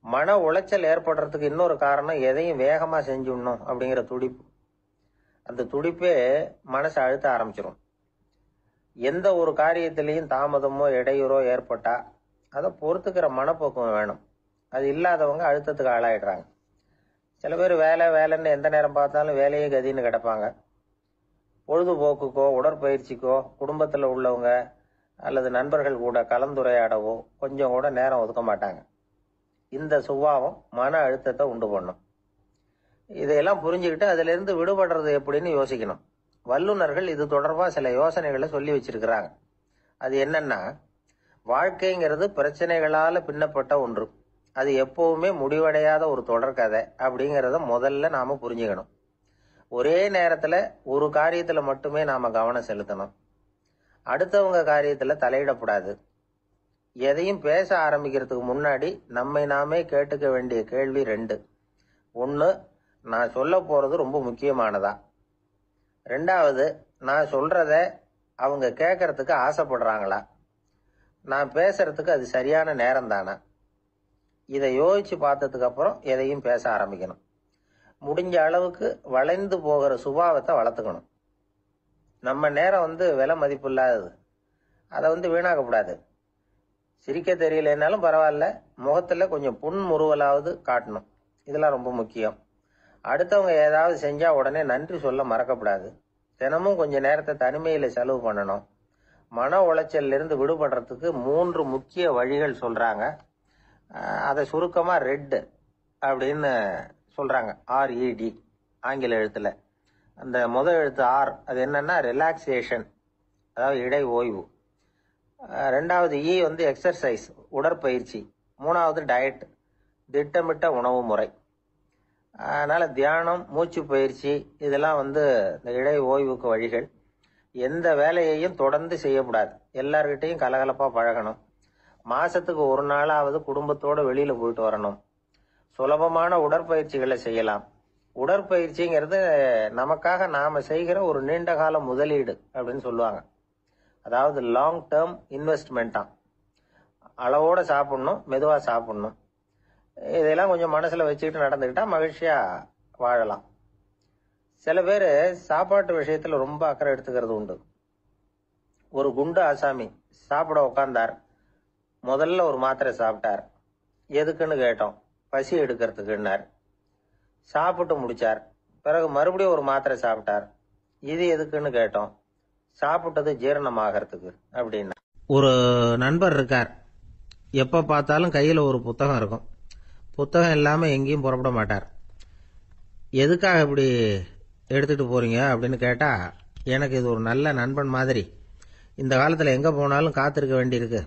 மன உளைச்சல் ஏற்படுறதுக்கு இன்னொரு காரணம், எதையும் வேகமா செஞ்சுடணும் அப்படிங்கிற துடிப்பு. அந்த துடிப்பே மனசை அழுத்த ஆரம்பிச்சிடும். எந்த ஒரு காரியத்திலையும் தாமதமோ இடையூறோ ஏற்பட்டா அதை பொறுத்துக்கிற மனப்போக்கம் வேணும். அது இல்லாதவங்க அழுத்தத்துக்கு ஆளாயிடுறாங்க. சில பேர் வேலைன்னு எந்த நேரம் பார்த்தாலும் வேலையே கதின்னு கிடப்பாங்க. பொழுதுபோக்குக்கோ உடற்பயிற்சிக்கோ குடும்பத்தில் உள்ளவங்க அல்லது நண்பர்கள் கூட கலந்துரையாடவோ கொஞ்சம் கூட நேரம் ஒதுக்க மாட்டாங்க. இந்த சுபாவம் மன அழுத்தத்தை உண்டு பண்ணும். இதையெல்லாம் புரிஞ்சுக்கிட்டு அதுல இருந்து விடுபடுறது எப்படின்னு யோசிக்கணும். வல்லுநர்கள் இது தொடர்பா சில யோசனைகளை சொல்லி வச்சிருக்கிறாங்க. அது என்னன்னா, வாழ்க்கைங்கிறது பிரச்சனைகளால பின்னப்பட்ட ஒன்று. அது எப்பவுமே முடிவடையாத ஒரு தொடர்கதை அப்படிங்கிறத முதல்ல நாம புரிஞ்சுக்கணும். ஒரே நேரத்துல ஒரு காரியத்துல மட்டுமே நாம கவனம் செலுத்தணும். அடுத்தவங்க காரியத்துல தலையிடக்கூடாது. எதையும் பேச ஆரம்பிக்கிறதுக்கு முன்னாடி நம்மை நாமே கேட்டுக்க வேண்டிய கேள்வி 2. 1, நான் சொல்ல போறது ரொம்ப முக்கியமானதா? 2வது, நான் சொல்றத அவங்க கேட்கறதுக்கு ஆசைப்படுறாங்களா? நான் பேசுறதுக்கு அது சரியான நேரம் தானா? இதை யோசிச்சு பார்த்ததுக்கு அப்புறம் எதையும் பேச ஆரம்பிக்கணும். முடிஞ்ச அளவுக்கு வளைந்து போகிற சுபாவத்தை வளர்த்துக்கணும். நம்ம நேரம் விலை மதிப்பு இல்லாதது, அதை வீணாக்கக்கூடாது. சிரிக்க தெரியலனாலும் பரவாயில்ல, முகத்துல கொஞ்சம் புன்முறுவலாவது காட்டணும். இதெல்லாம் ரொம்ப முக்கியம். அடுத்தவங்க ஏதாவது செஞ்சா உடனே நன்றி சொல்ல மறக்கப்படாது. தினமும் கொஞ்ச நேரத்தை தனிமையில செலவு பண்ணணும். மன உளைச்சல்ல இருந்து விடுபடுறதுக்கு 3 முக்கிய வழிகள் சொல்றாங்க. அதை சுருக்கமா ரெட் அப்படின்னு சொல்றாங்க. RED ஆங்கில எழுத்துல. அந்த முதல் எழுத்து R, அது என்னன்னா ரிலாக்ஸேஷன், அதாவது இடை ஓய்வு. 2வது E எக்ஸர்சைஸ், உடற்பயிற்சி. 3வது டயட், திட்டமிட்ட உணவு முறை. அதனால தியானம், மூச்சு பயிற்சி இதெல்லாம் இந்த இடை ஓய்வுக்கு வழிகள். எந்த வேலையையும் தொடர்ந்து செய்யக்கூடாது. எல்லார்கிட்டையும் கலகலப்பா பழகணும். மாசத்துக்கு ஒரு நாளாவது குடும்பத்தோட வெளியில போயிட்டு வரணும். சுலபமான உடற்பயிற்சிகளை செய்யலாம். உடற்பயிற்சிங்கிறது நமக்காக நாம செய்கிற ஒரு நீண்ட கால முதலீடு அப்படின்னு சொல்லுவாங்க. அதாவது லாங் டேர்ம் இன்வெஸ்ட்மெண்ட்டாம். அளவோட சாப்பிடணும், மெதுவா சாப்பிடணும். இதெல்லாம் கொஞ்சம் மனசுல வச்சுக்கிட்டு நடந்துக்கிட்டா மகிழ்ச்சியா வாழலாம். சில பேர் சாப்பாட்டு விஷயத்துல ரொம்ப அக்கறை எடுத்துக்கிறது உண்டு. ஒரு குண்டு ஆசாமி சாப்பிட உட்கார்ந்தார். முதல்ல ஒரு மாத்திரை சாப்பிட்டார். எதுக்குன்னு கேட்டோம். பசி எடுக்கிறதுக்குன்னார். சாப்பிட்டு முடிச்சார். பிறகு மறுபடியும் ஒரு மாத்திரை சாப்பிட்டார். இது எதுக்குன்னு கேட்டோம். சாப்பிட்டது ஜீரணமாகறதுக்கு அப்படின்னா. ஒரு நண்பர் இருக்கார். எப்ப பார்த்தாலும் கையில ஒரு புத்தகம் இருக்கும். புத்தகம் இல்லாம எங்கேயும் புறப்பட மாட்டார். எதுக்காக இப்படி எடுத்துட்டு போறீங்க அப்படின்னு கேட்டா, எனக்கு இது ஒரு நல்ல நண்பன் மாதிரி. இந்த காலத்துல எங்க போனாலும் காத்திருக்க வேண்டியிருக்கு.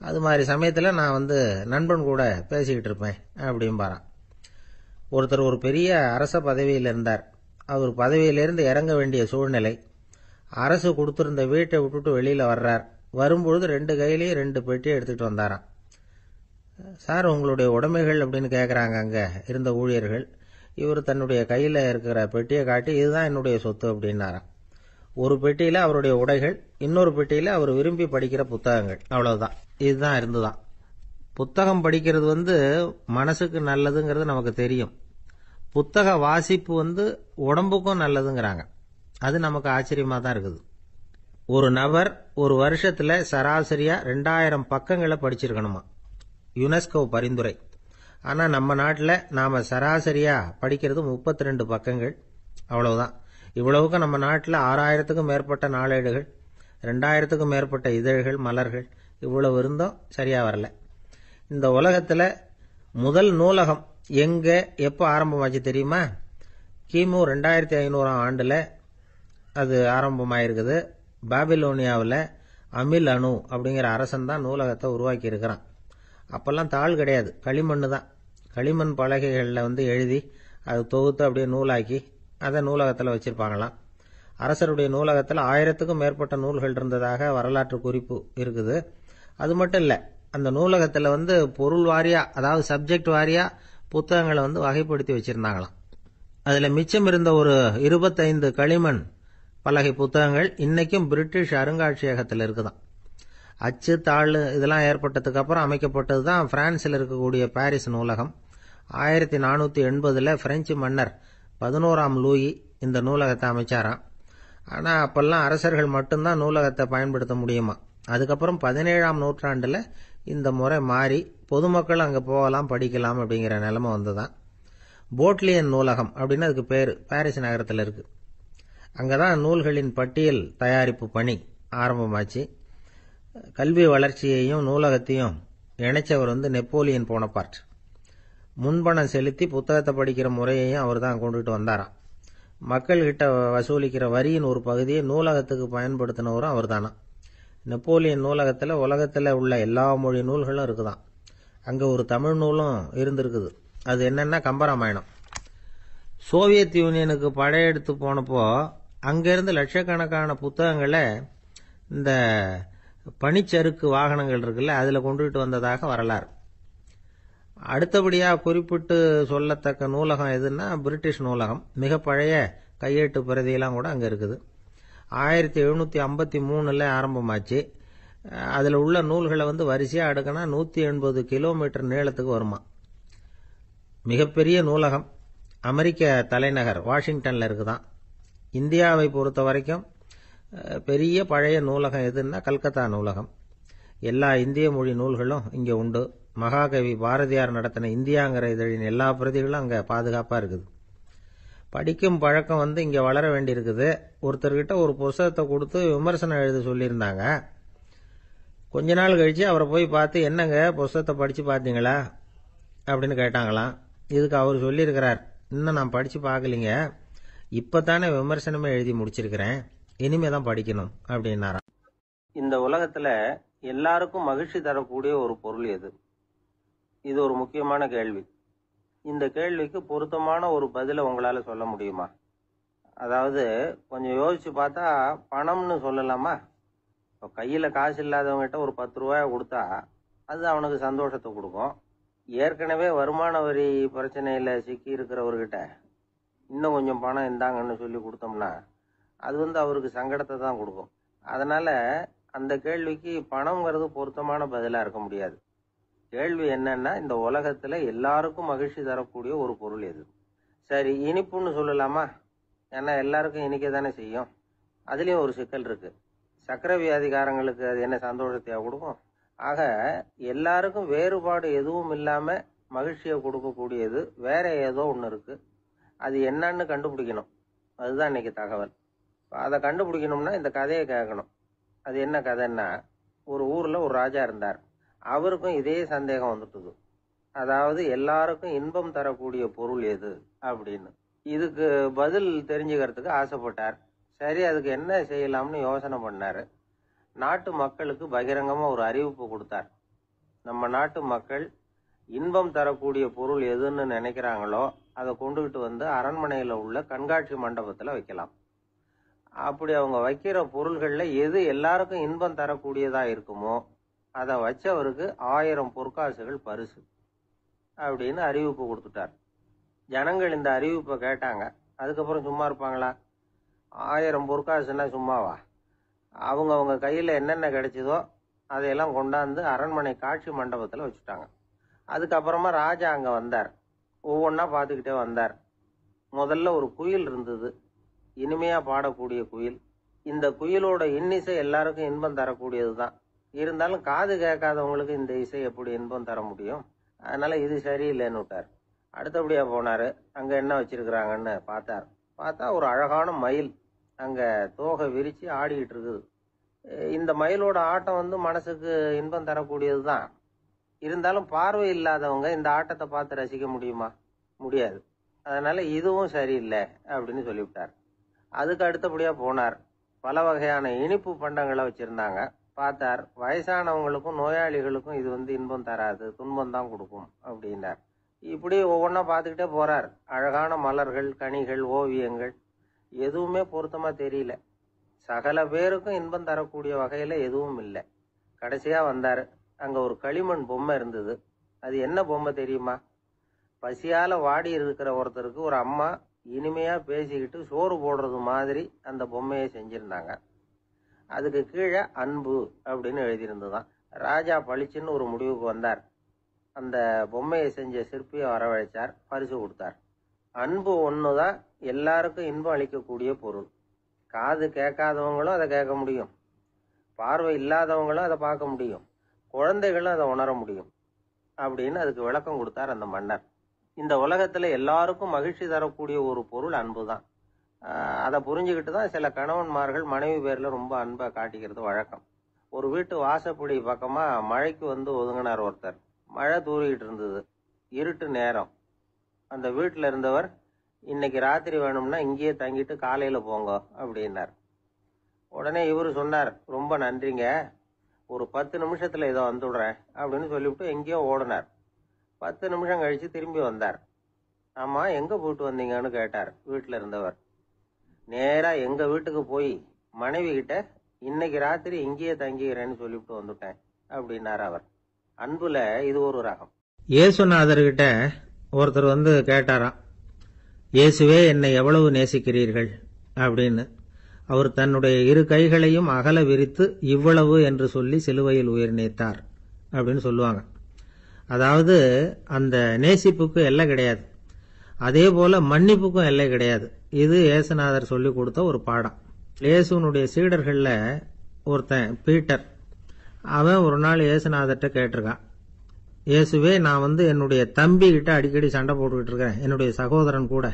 அது மாதிரி சமயத்துல நான் நண்பன் கூட பேசிக்கிட்டு இருப்பேன் அப்படிம்பாரான். ஒருத்தர் ஒரு பெரிய அரச பதவியில் இருந்தார். அவர் பதவியிலிருந்து இறங்க வேண்டிய சூழ்நிலை. அரசு கொடுத்திருந்த வீட்டை விட்டுட்டு வெளியில வர்றார். வரும்பொழுது 2 கையிலையும் 2 பெட்டியை எடுத்துட்டு வந்தாராம். சார், உங்களுடைய உடைமைகள் அப்படின்னு கேட்கறாங்க அங்க இருந்த ஊழியர்கள். இவர் தன்னுடைய கையில இருக்கிற பெட்டியை காட்டி, இதுதான் என்னுடைய சொத்து அப்படின்னாராம். ஒரு பெட்டியில அவருடைய உடைகள், இன்னொரு பெட்டியில அவர் விரும்பி படிக்கிற புத்தகங்கள். அவ்வளவுதான். இதுதான் இருந்துதான். புத்தகம் படிக்கிறது மனசுக்கு நல்லதுங்கிறது நமக்கு தெரியும். புத்தக வாசிப்பு உடம்புக்கும் நல்லதுங்கிறாங்க. அது நமக்கு ஆச்சரியமா தான் இருக்குது. ஒரு நபர் ஒரு வருஷத்துல சராசரியா 2000 பக்கங்களை படிச்சிருக்கணுமா, யுனெஸ்கோ பரிந்துரை. ஆனா நம்ம நாட்டில் நாம சராசரியா படிக்கிறது 32 பக்கங்கள், அவ்வளவுதான். இவ்வளவுக்கு நம்ம நாட்டில் 6000க்கும் மேற்பட்ட நாளேடுகள், 2000க்கும் மேற்பட்ட இதழ்கள், மலர்கள், இவ்வளவு இருந்தும் சரியா வரல. இந்த உலகத்துல முதல் நூலகம் எங்க எப்ப ஆரம்பமாச்சு தெரியுமா? கிமு 2500 ஆண்டுல அது ஆரம்பமாயிருக்குது. பாபிலோனியாவில் அமில் அணு அப்படிங்கிற அரசன் தான் நூலகத்தை உருவாக்கி இருக்கிறான். அப்பெல்லாம் தாள் கிடையாது, களிமண் தான். களிமண் பலகைகளில் எழுதி அது தொகுத்து அப்படியே நூலாக்கி அதை நூலகத்தில் வச்சிருப்பாங்களாம். அரசருடைய நூலகத்தில் 1000க்கும் மேற்பட்ட நூல்கள் இருந்ததாக வரலாற்று குறிப்பு இருக்குது. அது மட்டும் இல்லை, அந்த நூலகத்தில் பொருள் வாரியா, அதாவது சப்ஜெக்ட் வாரியா புத்தகங்களை வகைப்படுத்தி வச்சிருந்தாங்களாம். அதுல மிச்சம் இருந்த ஒரு 25 களிமண் பலகை புத்தகங்கள் இன்னைக்கும் பிரிட்டிஷ் அருங்காட்சியகத்தில் இருக்குதான். அச்சு தாள் இதெல்லாம் ஏற்பட்டதுக்கு அப்புறம் அமைக்கப்பட்டது தான் பிரான்சில் இருக்கக்கூடிய பாரிஸ் நூலகம். 1480 பிரெஞ்சு மன்னர் 11ஆம் லூயி இந்த நூலகத்தை அமைச்சாராம். ஆனா அப்பெல்லாம் அரசர்கள் மட்டும்தான் நூலகத்தை பயன்படுத்த முடியுமா. அதுக்கப்புறம் 17ஆம் நூற்றாண்டுல இந்த முறை மாறி பொதுமக்கள் அங்க போகலாம், படிக்கலாம் அப்படிங்கிற நிலைமை வந்துதான். போட்லியன் நூலகம் அப்படின்னு அதுக்கு பேரு, பாரிஸ் நகரத்தில் இருக்கு. அங்கதான் நூல்களின் பட்டியல் தயாரிப்பு பணி ஆரம்பமாச்சு. கல்வி வளர்ச்சியையும் நூலகத்தையும் இணைச்சவர் நெப்போலியன் போனபார்ட். முன்பணம் செலுத்தி புத்தகத்தை படிக்கிற முறையையும் அவர் தான் கொண்டுட்டு வந்தாராம். மக்கள்கிட்ட வசூலிக்கிற வரியின் ஒரு பகுதியை நூலகத்துக்கு பயன்படுத்தினவரும் அவர் தானா. நெப்போலியன் நூலகத்தில் உலகத்தில் உள்ள எல்லா மொழி நூல்களும் இருக்குதான். அங்க ஒரு தமிழ் நூலும் இருந்திருக்குது. அது என்னன்னா கம்பராமாயணம். சோவியத் யூனியனுக்கு படையெடுத்து போனப்போ அங்கிருந்து லட்சக்கணக்கான புத்தகங்களை இந்த பனிச்சறுக்கு வாகனங்கள் இருக்குல்ல, அதுல கொண்டுகிட்டு வந்ததாக வரலாறு. அடுத்தபடியா குறிப்பிட்டு சொல்லத்தக்க நூலகம் எதுன்னா பிரிட்டிஷ் நூலகம். மிக பழைய கையெழுத்து பிரதியெல்லாம் கூட அங்க இருக்குது. 1753 ஆரம்பமாச்சு. அதுல உள்ள நூல்களை வரிசையா அடுக்கினா 180 கிலோமீட்டர் நீளத்துக்கு வருமா. மிகப்பெரிய நூலகம் அமெரிக்க தலைநகர் வாஷிங்டன்ல இருக்குதான். இந்தியாவை பொறுத்த வரைக்கும் பெரிய பழைய நூலகம் எதுன்னா கல்கத்தா நூலகம். எல்லா இந்திய மொழி நூல்களும் இங்க உண்டு. மகாகவி பாரதியார் நடத்தின இந்தியாங்கிற இதழின் எல்லா பிரதிகளும் அங்க பாதுகாப்பா இருக்குது. படிக்கும் பழக்கம் இங்க வளர வேண்டி இருக்குது. ஒருத்தர்கிட்ட ஒரு புத்தகத்தை கொடுத்து விமர்சனம் எழுத சொல்லியிருந்தாங்க. கொஞ்ச நாள் கழிச்சு அவரை போய் பார்த்து, என்னங்க புத்தகத்தை படிச்சு பார்த்தீங்களா அப்படின்னு கேட்டாங்களாம். இதுக்கு அவர் சொல்லியிருக்கிறார், இன்னும் நான் படிச்சு பார்க்கலிங்க, இப்பதானே விமர்சனமே எழுதி முடிச்சிருக்கிறேன், இனிமே தான் படிக்கணும் அப்படின்னாராம். இந்த உலகத்துல எல்லாருக்கும் மகிழ்ச்சி தரக்கூடிய ஒரு பொருள் எது? இது ஒரு முக்கியமான கேள்வி. இந்த கேள்விக்கு பொருத்தமான ஒரு பதிலை உங்களால சொல்ல முடியுமா? அதாவது கொஞ்சம் யோசிச்சு பார்த்தா பணம்னு சொல்லலாமா? இப்போ கையில காசு இல்லாதவங்ககிட்ட ஒரு 10 ரூபாய் கொடுத்தா அது அவனுக்கு சந்தோஷத்தை கொடுக்கும். ஏற்கனவே வருமான வரி பிரச்சனையில சிக்கி இருக்கிறவர்கிட்ட இன்னும் கொஞ்சம் பணம் இந்தாங்கன்னு சொல்லி கொடுத்தோம்னா அது அவருக்கு சங்கடத்தை தான் கொடுக்கும். அதனால அந்த கேள்விக்கு பணம்ங்கிறது பொருத்தமான பதிலா இருக்க முடியாது. கேள்வி என்னன்னா, இந்த உலகத்துல எல்லாருக்கும் மகிழ்ச்சி தரக்கூடிய ஒரு பொருள் எது? சரி, இனிப்புன்னு சொல்லலாமா? ஏன்னா எல்லாருக்கும் இனிக்க தானே செய்யும். அதுலயும் ஒரு சிக்கல் இருக்கு. சக்கரை வியாதிகாரங்களுக்கு அது என்ன சந்தோஷத்தையா கொடுக்கும்? ஆக எல்லாருக்கும் வேறுபாடு எதுவும் இல்லாம மகிழ்ச்சியை கொடுக்கக்கூடியது வேற ஏதோ ஒண்ணு இருக்கு. அது என்னன்னு கண்டுபிடிக்கணும். அதுதான் இன்னைக்கு தகவல். அதை கண்டுபிடிக்கணும்னா இந்த கதையை கேட்கணும். அது என்ன கதைன்னா, ஒரு ஊர்ல ஒரு ராஜா இருந்தார். அவருக்கும் இதே சந்தேகம் வந்துட்டுது. அதாவது எல்லாருக்கும் இன்பம் தரக்கூடிய பொருள் எது அப்படின்னு. இதுக்கு பதில் தெரிஞ்சுக்கிறதுக்கு ஆசைப்பட்டார். சரி, அதுக்கு என்ன செய்யலாம்னு யோசனை பண்ணாரு. நாட்டு மக்களுக்கு பகிரங்கமா ஒரு அறிவிப்பு கொடுத்தார். நம்ம நாட்டு மக்கள் இன்பம் தரக்கூடிய பொருள் எதுன்னு நினைக்கிறாங்களோ அதை கொண்டுகிட்டு அரண்மனையில உள்ள கண்காட்சி மண்டபத்துல வைக்கலாம். அப்படி அவங்க வைக்கிற பொருள்கள்ல எது எல்லாருக்கும் இன்பம் தரக்கூடியதா இருக்குமோ அதை வச்சவருக்கு 1000 பொற்காசுகள் பரிசு அப்படின்னு அறிவிப்பு கொடுத்துட்டார். ஜனங்கள் இந்த அறிவிப்பை கேட்டாங்க. அதுக்கப்புறம் சும்மா இருப்பாங்களா? 1000 பொற்காசுன்னா சும்மாவா? அவங்க கையில என்னென்ன கிடைச்சதோ அதையெல்லாம் கொண்டாந்து அரண்மனை காட்சி மண்டபத்துல வச்சுட்டாங்க. அதுக்கப்புறமா ராஜா அங்க வந்தார். ஒவ்வொன்னா பார்த்துக்கிட்டே வந்தார். முதல்ல ஒரு குயில் இருந்தது, இனிமையா பாடக்கூடிய குயில். இந்த குயிலோட இன்னிசை எல்லாருக்கும் இன்பம் தரக்கூடியது தான். இருந்தாலும் காது கேட்காதவங்களுக்கு இந்த இசை எப்படி இன்பம் தர முடியும்? அதனால இது சரியில்லைன்னு விட்டார். அடுத்தபடியா போனாரு. அங்க என்ன வச்சிருக்கிறாங்கன்னு பார்த்தா ஒரு அழகான மயில் அங்க தோகை விரிச்சு ஆடிக்கிட்டு இருக்குது. இந்த மயிலோட ஆட்டம் மனசுக்கு இன்பம் தரக்கூடியது தான். இருந்தாலும் பார்வை இல்லாதவங்க இந்த ஆட்டத்தை பார்த்து ரசிக்க முடியுமா? முடியாது. அதனால இதுவும் சரியில்லை அப்படின்னு சொல்லிவிட்டார். அதுக்கு அடுத்தபடியா போனார். பல வகையான இனிப்பு பண்டங்களை வச்சிருந்தாங்க. பார்த்தார், வயசானவங்களுக்கும் நோயாளிகளுக்கும் இது இன்பம் தராது, துன்பம் தான் கொடுக்கும் அப்படின்னார். இப்படி ஒவ்வொன்றா பார்த்துக்கிட்டே போறார். அழகான மலர்கள், கனிகள், ஓவியங்கள் எதுவுமே பொருத்தமா தெரியல. சகல பேருக்கும் இன்பம் தரக்கூடிய வகையில எதுவும் இல்லை. கடைசியா வந்தாரு. அங்க ஒரு களிமண் பொம்மை இருந்தது. அது என்ன பொம்மை தெரியுமா? பசியால வாடி இருக்கிற ஒருத்தருக்கு ஒரு அம்மா இனிமையா பேசிக்கிட்டு சோறு போடுறது மாதிரி அந்த பொம்மையை செஞ்சிருந்தாங்க. அதுக்கு கீழே அன்பு அப்படின்னு எழுதியிருந்துதான். ராஜா பளிச்சுன்னு ஒரு முடிவுக்கு வந்தார். அந்த பொம்மையை செஞ்ச சிற்பியை வரவழைச்சார், பரிசு கொடுத்தார். அன்பு ஒண்ணுதான் எல்லாருக்கும் இன்பம் அளிக்கக்கூடிய பொருள். காது கேட்காதவங்களும் அதை கேட்க முடியும், பார்வை இல்லாதவங்களும் அதை பார்க்க முடியும், குழந்தைகளும் அதை உணர முடியும் அப்படின்னு அதுக்கு விளக்கம் கொடுத்தார் அந்த மன்னர். இந்த உலகத்துல எல்லாருக்கும் மகிழ்ச்சி தரக்கூடிய ஒரு பொருள் அன்பு தான். அதை புரிஞ்சுக்கிட்டு தான் சில கணவன்மார்கள் மனைவி பேர்ல ரொம்ப அன்பை காட்டிக்கிறது வழக்கம். ஒரு வீட்டு வாசப்படி பக்கமா மழைக்கு ஒதுங்கினார் ஒருத்தர். மழை தூரிக்கிட்டு இருந்தது, இருட்டு நேரம். அந்த வீட்டுல இருந்தவர், இன்னைக்கு ராத்திரி வேணும்னா இங்கேயே தங்கிட்டு காலையில போங்க அப்படின்னார். உடனே இவரு சொன்னார், ரொம்ப நன்றிங்க, ஒரு 10 நிமிஷத்துல இதோ வந்துடுறேன் அப்படின்னு சொல்லிவிட்டு எங்கேயோ ஓடினார். 10 நிமிஷம் கழிச்சு திரும்பி வந்தார். ஆமா, எங்க போயிட்டு வந்தீங்கன்னு கேட்டார் வீட்டுல இருந்தவர். நேரா எங்க வீட்டுக்கு போய் மனைவி கிட்ட இன்னைக்கு ராத்திரி இங்கேயே தங்கிக்கிறேன்னு சொல்லிவிட்டு வந்துட்டேன் அப்படின்னார் அவர். அன்புல இது ஒரு ரகம். இயேசுநாதர்கிட்ட ஒருத்தர் கேட்டாராம், இயேசுவே என்னை எவ்வளவு நேசிக்கிறீர்கள் அப்படின்னு. அவர் தன்னுடைய 2 கைகளையும் அகல விரித்து இவ்வளவு என்று சொல்லி சிலுவையில் உயிர் நீத்தார் அப்படின்னு சொல்லுவாங்க. அதாவது அந்த நேசிப்புக்கு எல்லை கிடையாது, அதே போல மன்னிப்புக்கும் எல்லை கிடையாது. இது இயேசுநாதர் சொல்லி கொடுத்த ஒரு பாடம். இயேசுனுடைய சீடர்கள்ல ஒருத்தன் பீட்டர், அவன் ஒரு நாள் இயேசுநாதர்கிட்ட கேட்டிருக்கான், இயேசுவே நான் என்னுடைய தம்பி கிட்ட அடிக்கடி சண்டை போட்டுக்கிட்டு இருக்கிறேன், என்னுடைய சகோதரன் கூட,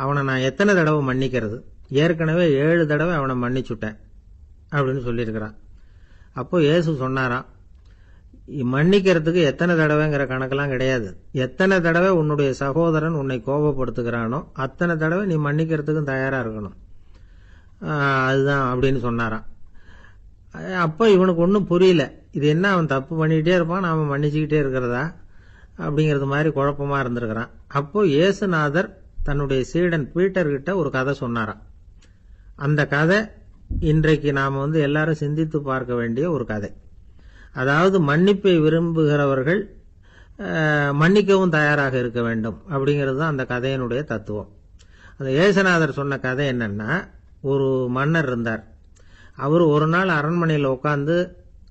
அவனை நான் எத்தனை தடவை மன்னிக்கிறது? ஏற்கனவே 7 தடவை அவனை மன்னிச்சுட்டேன் அப்படின்னு சொல்லியிருக்கிறான். அப்போ இயேசு சொன்னாராம், மன்னிக்கிறதுக்கு எத்தனை தடவைங்கிற கணக்கெல்லாம் கிடையாது. எத்தனை தடவை உன்னுடைய சகோதரன் உன்னை கோபப்படுத்துகிறானோ அத்தனை தடவை நீ மன்னிக்கிறதுக்கும் தயாரா இருக்கணும், அதுதான் அப்படின்னு சொன்னாராம். அப்போ இவனுக்கு ஒன்றும் புரியல, இது என்ன அவன் தப்பு பண்ணிக்கிட்டே இருப்பான், அவன் மன்னிச்சுக்கிட்டே இருக்கிறதா அப்படிங்கிறது மாதிரி குழப்பமா இருந்திருக்கிறான். அப்போ இயேசுநாதர் தன்னுடைய சீடன் பீட்டர் கிட்ட ஒரு கதை சொன்னாராம். அந்த கதை இன்றைக்கு நாம எல்லாரும் சிந்தித்து பார்க்க வேண்டிய ஒரு கதை. அதாவது மன்னிப்பை விரும்புகிறவர்கள் மன்னிக்கவும் தயாராக இருக்க வேண்டும் அப்படிங்கிறது தான் அந்த கதையினுடைய தத்துவம். அந்த இயேசுநாதர் சொன்ன கதை என்னன்னா, ஒரு மன்னர் இருந்தார். அவர் ஒரு நாள் அரண்மனையில் உட்காந்து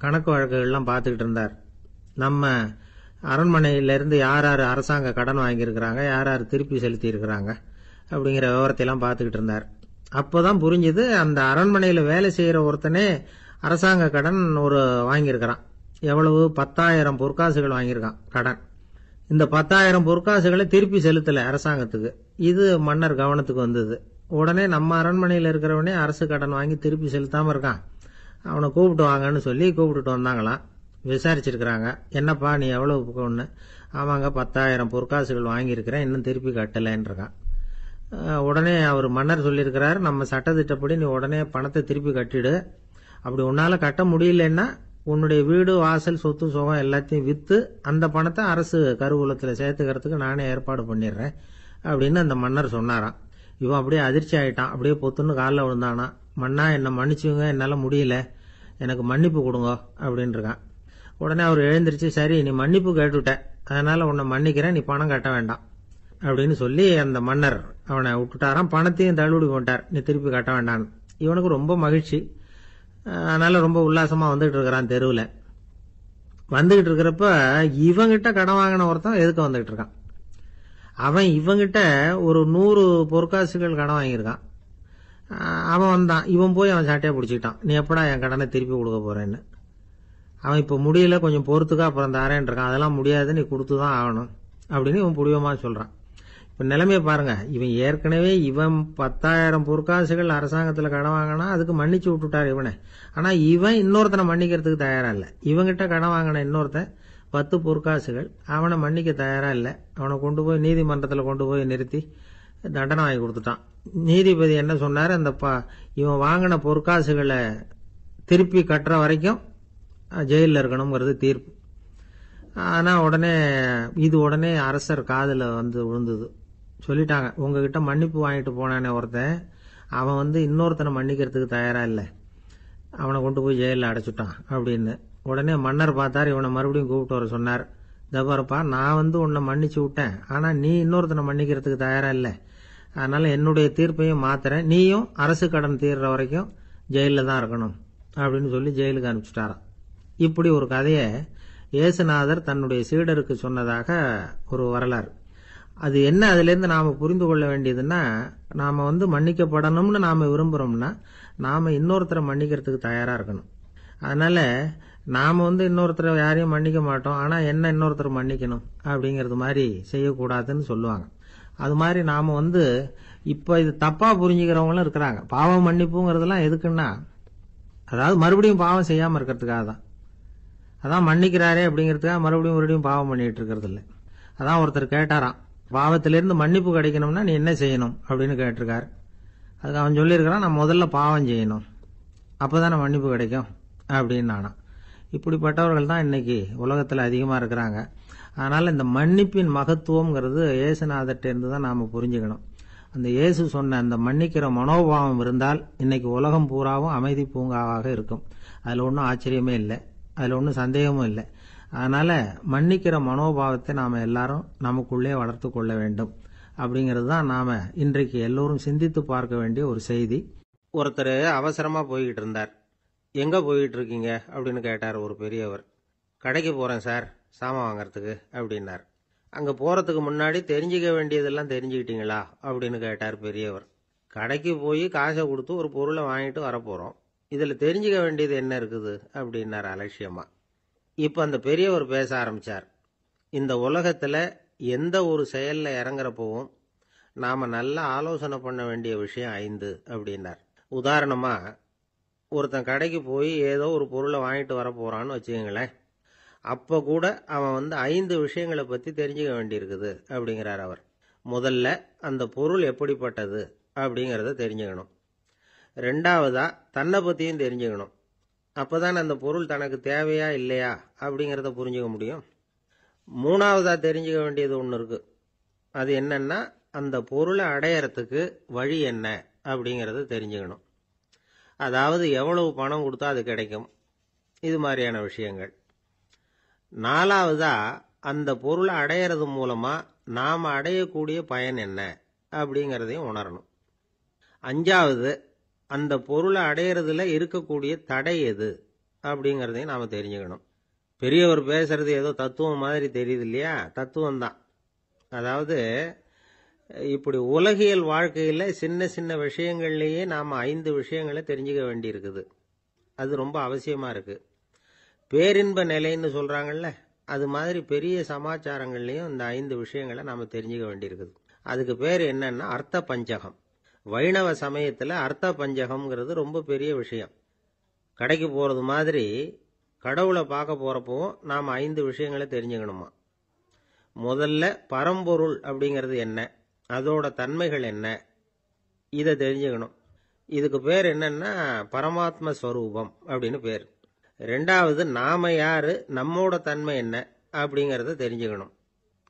கணக்கு வழக்குகள்லாம் பார்த்துக்கிட்டு இருந்தார். நம்ம அரண்மனையிலிருந்து யார் யார் அரசாங்க கடன் வாங்கியிருக்கிறாங்க, யார் யார் திருப்பி செலுத்தி இருக்கிறாங்க அப்படிங்கிற விவரத்தையெல்லாம் பார்த்துக்கிட்டு இருந்தார். அப்போதான் புரிஞ்சுது, அந்த அரண்மனையில் வேலை செய்யற ஒருத்தனே அரசாங்க கடன் வாங்கியிருக்கிறான். எவ்வளவு? 10,000 பொற்காசுகள் வாங்கியிருக்கான் கடன். இந்த 10,000 பொற்காசுகளை திருப்பி செலுத்தல அரசாங்கத்துக்கு. இது மன்னர் கவனத்துக்கு வந்தது. உடனே நம்ம அரண்மனையில் இருக்கிறவனே அரசு கடன் வாங்கி திருப்பி செலுத்தாம இருக்கான், அவனை கூப்பிட்டு வாங்கன்னு சொல்லி கூப்பிட்டுட்டு வந்தாங்களாம். விசாரிச்சிருக்கிறாங்க, என்னப்பா நீ எவ்வளவு ஒன்று? ஆமாங்க, 10,000 பொற்காசுகள் வாங்கியிருக்கிறேன், இன்னும் திருப்பி கட்டலைன்னு இருக்கான். உடனே அவர் மன்னர் சொல்லியிருக்கிறாரு, நம்ம சட்டத்திட்டப்படி நீ உடனே பணத்தை திருப்பி கட்டிடு. அப்படி உன்னால கட்ட முடியலன்னா உன்னுடைய வீடு, வாசல், சொத்து, சுகம் எல்லாத்தையும் வித்து அந்த பணத்தை அரசு கருவூலத்துல சேர்த்துக்கிறதுக்கு நானே ஏற்பாடு பண்ணிடுறேன் அப்படின்னு அந்த மன்னர் சொன்னாராம். இவன் அப்படியே அதிர்ச்சி ஆயிட்டான், அப்படியே பொத்துன்னு காலில் விழுந்தானா. மன்னா, என்ன மன்னிச்சுங்க, என்னால முடியல, எனக்கு மன்னிப்பு கொடுங்க அப்படின்னு இருக்கான். உடனே அவர் எழுந்திருச்சு, சரி நீ மன்னிப்பு கேட்டுட்ட, அதனால உன்னை மன்னிக்கிறேன், நீ பணம் கட்ட வேண்டாம் அப்படின்னு சொல்லி அந்த மன்னர் அவனை விட்டுட்டாராம். பணத்தையும் தள்ளுபடி போட்டார், நீ திருப்பி கட்ட வேண்டான்னு. இவனுக்கு ரொம்ப மகிழ்ச்சி, அதனால ரொம்ப உல்லாசமா வந்துகிட்டு இருக்கிறான். தெருவில் வந்துகிட்டு இருக்கிறப்ப இவங்கிட்ட கடன் வாங்கின ஒருத்தன் எதுக்கு வந்துகிட்டு இருக்கான். அவன் இவங்கிட்ட ஒரு 100 பொற்காசுகள் கடன் வாங்கியிருக்கான். அவன் வந்தான், இவன் போய் அவன் சாட்டையா பிடிச்சிக்கிட்டான், நீ எப்படா என் கடனை திருப்பி கொடுக்க போறேன்னு. அவன் இப்ப முடியல, கொஞ்சம் பொறுத்துக்கா, அப்புறம் தாரேன் இருக்கான். அதெல்லாம் முடியாது, நீ கொடுத்துதான் ஆகணும் அப்படின்னு இவன் புடிவமா சொல்றான். இப்ப நிலைமையை பாருங்க, இவன் ஏற்கனவே 10,000 பொற்காசுகள் அரசாங்கத்துல கடன் வாங்கினா அதுக்கு மன்னிச்சு விட்டுட்டார் இவனை. ஆனா இவன் இன்னொருத்தனை மன்னிக்கிறதுக்கு தயாரா இல்ல. இவங்கிட்ட கடன் வாங்கின இன்னொருத்தன் 10 பொற்காசுகள், அவனை மன்னிக்க தயாரா இல்ல. அவனை கொண்டு போய் நீதிமன்றத்துல கொண்டு போய் நிறுத்தி தண்டனை வாங்கி கொடுத்துட்டான். நீதிபதி என்ன சொன்னாரு, அந்த இவன் வாங்கின பொற்காசுகளை திருப்பி கட்டுற வரைக்கும் ஜெயிலில் இருக்கணுங்கிறது தீர்ப்பு. ஆனா உடனே அரசர் காதுல வந்து விழுந்தது. சொல்லிட்டாங்க, உங்ககிட்ட மன்னிப்பு வாங்கிட்டு போனானே ஒருத்தன், அவன் இன்னொருத்தனை மன்னிக்கிறதுக்கு தயாரா இல்ல, அவனை கொண்டு போய் ஜெயிலில் அடைச்சுட்டான் அப்படின்னு. உடனே மன்னர் பார்த்தார், இவனை மறுபடியும் கூப்பிட்டு வர சொன்னார். தபாரப்பா, நான் உன்னை மன்னிச்சு விட்டேன், ஆனா நீ இன்னொருத்தனை மன்னிக்கிறதுக்கு தயாரா இல்ல, அதனால என்னுடைய தீர்ப்பையும் மாத்துறேன், நீயும் அரசு கடன் தீர்ற வரைக்கும் ஜெயில தான் இருக்கணும் அப்படின்னு சொல்லி ஜெயிலுக்கு அனுப்பிச்சுட்டாராம். இப்படி ஒரு கதையை இயேசுநாதர் தன்னுடைய சீடருக்கு சொன்னதாக ஒரு வரலாறு. அது என்ன, அதுல இருந்து நாம புரிந்து கொள்ள வேண்டியதுன்னா, நாம மன்னிக்கப்படணும்னு நாம விரும்புறோம்னா நாம இன்னொருத்தரை மன்னிக்கிறதுக்கு தயாரா இருக்கணும். அதனால நாம இன்னொருத்தரை யாரையும் மன்னிக்க மாட்டோம், ஆனா என்ன இன்னொருத்தர் மன்னிக்கணும் அப்படிங்கறது மாதிரி செய்யக்கூடாதுன்னு சொல்லுவாங்க. அது மாதிரி நாம இப்ப இது தப்பா புரிஞ்சுக்கிறவங்களும் இருக்கிறாங்க. பாவம் மன்னிப்புங்கிறதுலாம் எதுக்குன்னா, அதாவது மறுபடியும் பாவம் செய்யாம இருக்கிறதுக்காக தான். அதான் மன்னிக்கிறாரே அப்படிங்கிறதுக்காக மறுபடியும் பாவம் பண்ணிட்டு இருக்கிறது இல்லை. அதான் ஒருத்தர் கேட்டாராம், பாவத்திலிருந்து மன்னிப்பு கிடைக்கணும்னா நீ என்ன செய்யணும் அப்படின்னு கேட்டிருக்காரு. அதுக்கு அவன் சொல்லியிருக்கிறான், நான் முதல்ல பாவம் செய்யணும், அப்பதானே மன்னிப்பு கிடைக்கும் அப்படின்னு நானா. இப்படிப்பட்டவர்கள் தான் இன்னைக்கு உலகத்துல அதிகமா இருக்கிறாங்க. அதனால இந்த மன்னிப்பின் மகத்துவம்ங்கிறது இயேசுநாதர்ட்ட இருந்து தான் நாம புரிஞ்சுக்கணும். அந்த இயேசு சொன்ன அந்த மன்னிக்கிற மனோபாவம் இருந்தால் இன்னைக்கு உலகம் பூராவும் அமைதி பூங்காவாக இருக்கும். அதுல ஒன்றும் ஆச்சரியமே இல்லை, அதுல ஒன்றும் சந்தேகமும் இல்லை. அதனால மன்னிக்கிற மனோபாவத்தை நாம எல்லாரும் நமக்குள்ளே வளர்த்து கொள்ள வேண்டும் அப்படிங்கிறது தான் நாம இன்றைக்கு எல்லோரும் சிந்தித்து பார்க்க வேண்டிய ஒரு செய்தி. ஒருத்தர் அவசரமா போய்கிட்டு இருந்தார். எங்க போயிட்டு இருக்கீங்க அப்படின்னு கேட்டார் ஒரு பெரியவர். கடைக்கு போறேன் சார், சாமான் வாங்கறதுக்கு அப்படின்னார். அங்க போறதுக்கு முன்னாடி தெரிஞ்சுக்க வேண்டியதெல்லாம் தெரிஞ்சுக்கிட்டீங்களா அப்படின்னு கேட்டார் பெரியவர். கடைக்கு போய் காசை கொடுத்து ஒரு பொருளை வாங்கிட்டு வரப்போறோம், இதுல தெரிஞ்சுக்க வேண்டியது என்ன இருக்குது அப்படின்னார் அலட்சியமா. இப்ப அந்த பெரியவர் பேச ஆரம்பிச்சார். இந்த உலகத்துல எந்த ஒரு செயல்ல இறங்குறப்பவும் நாம நல்லா ஆலோசனை பண்ண வேண்டிய விஷயம் 5 அப்படின்னார். உதாரணமா, ஒருத்தன் கடைக்கு போய் ஏதோ ஒரு பொருளை வாங்கிட்டு வர போறான்னு வச்சுக்கங்களேன். அப்ப கூட அவன் 5 விஷயங்களை பத்தி தெரிஞ்சுக்க வேண்டியிருக்குது அப்படிங்கிறார் அவர். முதல்ல அந்த பொருள் எப்படிப்பட்டது அப்படிங்கறத தெரிஞ்சுக்கணும். 2வதா தன்னை பத்தியும் தெரிஞ்சுக்கணும். அப்பதான் அந்த பொருள் தனக்கு தேவையா இல்லையா அப்படிங்கறத புரிஞ்சுக்க முடியும். 3வதா தெரிஞ்சுக்க வேண்டியது ஒண்ணு இருக்கு. அது என்னன்னா, அந்த பொருளை அடையறதுக்கு வழி என்ன அப்படிங்கறத தெரிஞ்சுக்கணும். அதாவது எவ்வளவு பணம் கொடுத்தா அது கிடைக்கும், இது மாதிரியான விஷயங்கள். 4வதா அந்த பொருளை அடையறது மூலமா நாம அடையக்கூடிய பயன் என்ன அப்படிங்கறதையும் உணரணும். 5வது அந்த பொருளை அடையறதுல இருக்கக்கூடிய தடை எது அப்படிங்கறதையும் நாம தெரிஞ்சுக்கணும். பெரியவர் பேசுறது ஏதோ தத்துவம் மாதிரி தெரியுது இல்லையா? தத்துவம் தான். அதாவது இப்படி உலகியல் வாழ்க்கையில சின்ன சின்ன விஷயங்கள்லயே நாம 5 விஷயங்களை தெரிஞ்சுக்க வேண்டி இருக்குது. அது ரொம்ப அவசியமா இருக்கு. பேரின்ப நிலைன்னு சொல்றாங்கல்ல, அது மாதிரி பெரிய சமாச்சாரங்கள்லயும் இந்த 5 விஷயங்களை நாம தெரிஞ்சுக்க வேண்டி இருக்குது. அதுக்கு பேர் என்னன்னா அர்த்த பஞ்சகம். வைணவ சமயத்துல அர்த்த பஞ்சகம்ங்கிறது ரொம்ப பெரிய விஷயம். கடைக்கு போறது மாதிரி கடவுளை பார்க்க போறப்போ நாம 5 விஷயங்களை தெரிஞ்சுக்கணுமா. முதல்ல பரம்பொருள் அப்படிங்கிறது என்ன, அதோட தன்மைகள் என்ன, இதை தெரிஞ்சுக்கணும். இதுக்கு பேர் என்னன்னா பரமாத்ம ஸ்வரூபம் அப்படின்னு பேர். 2வது நாம யாரு, நம்மோட தன்மை என்ன அப்படிங்கறத தெரிஞ்சுக்கணும்.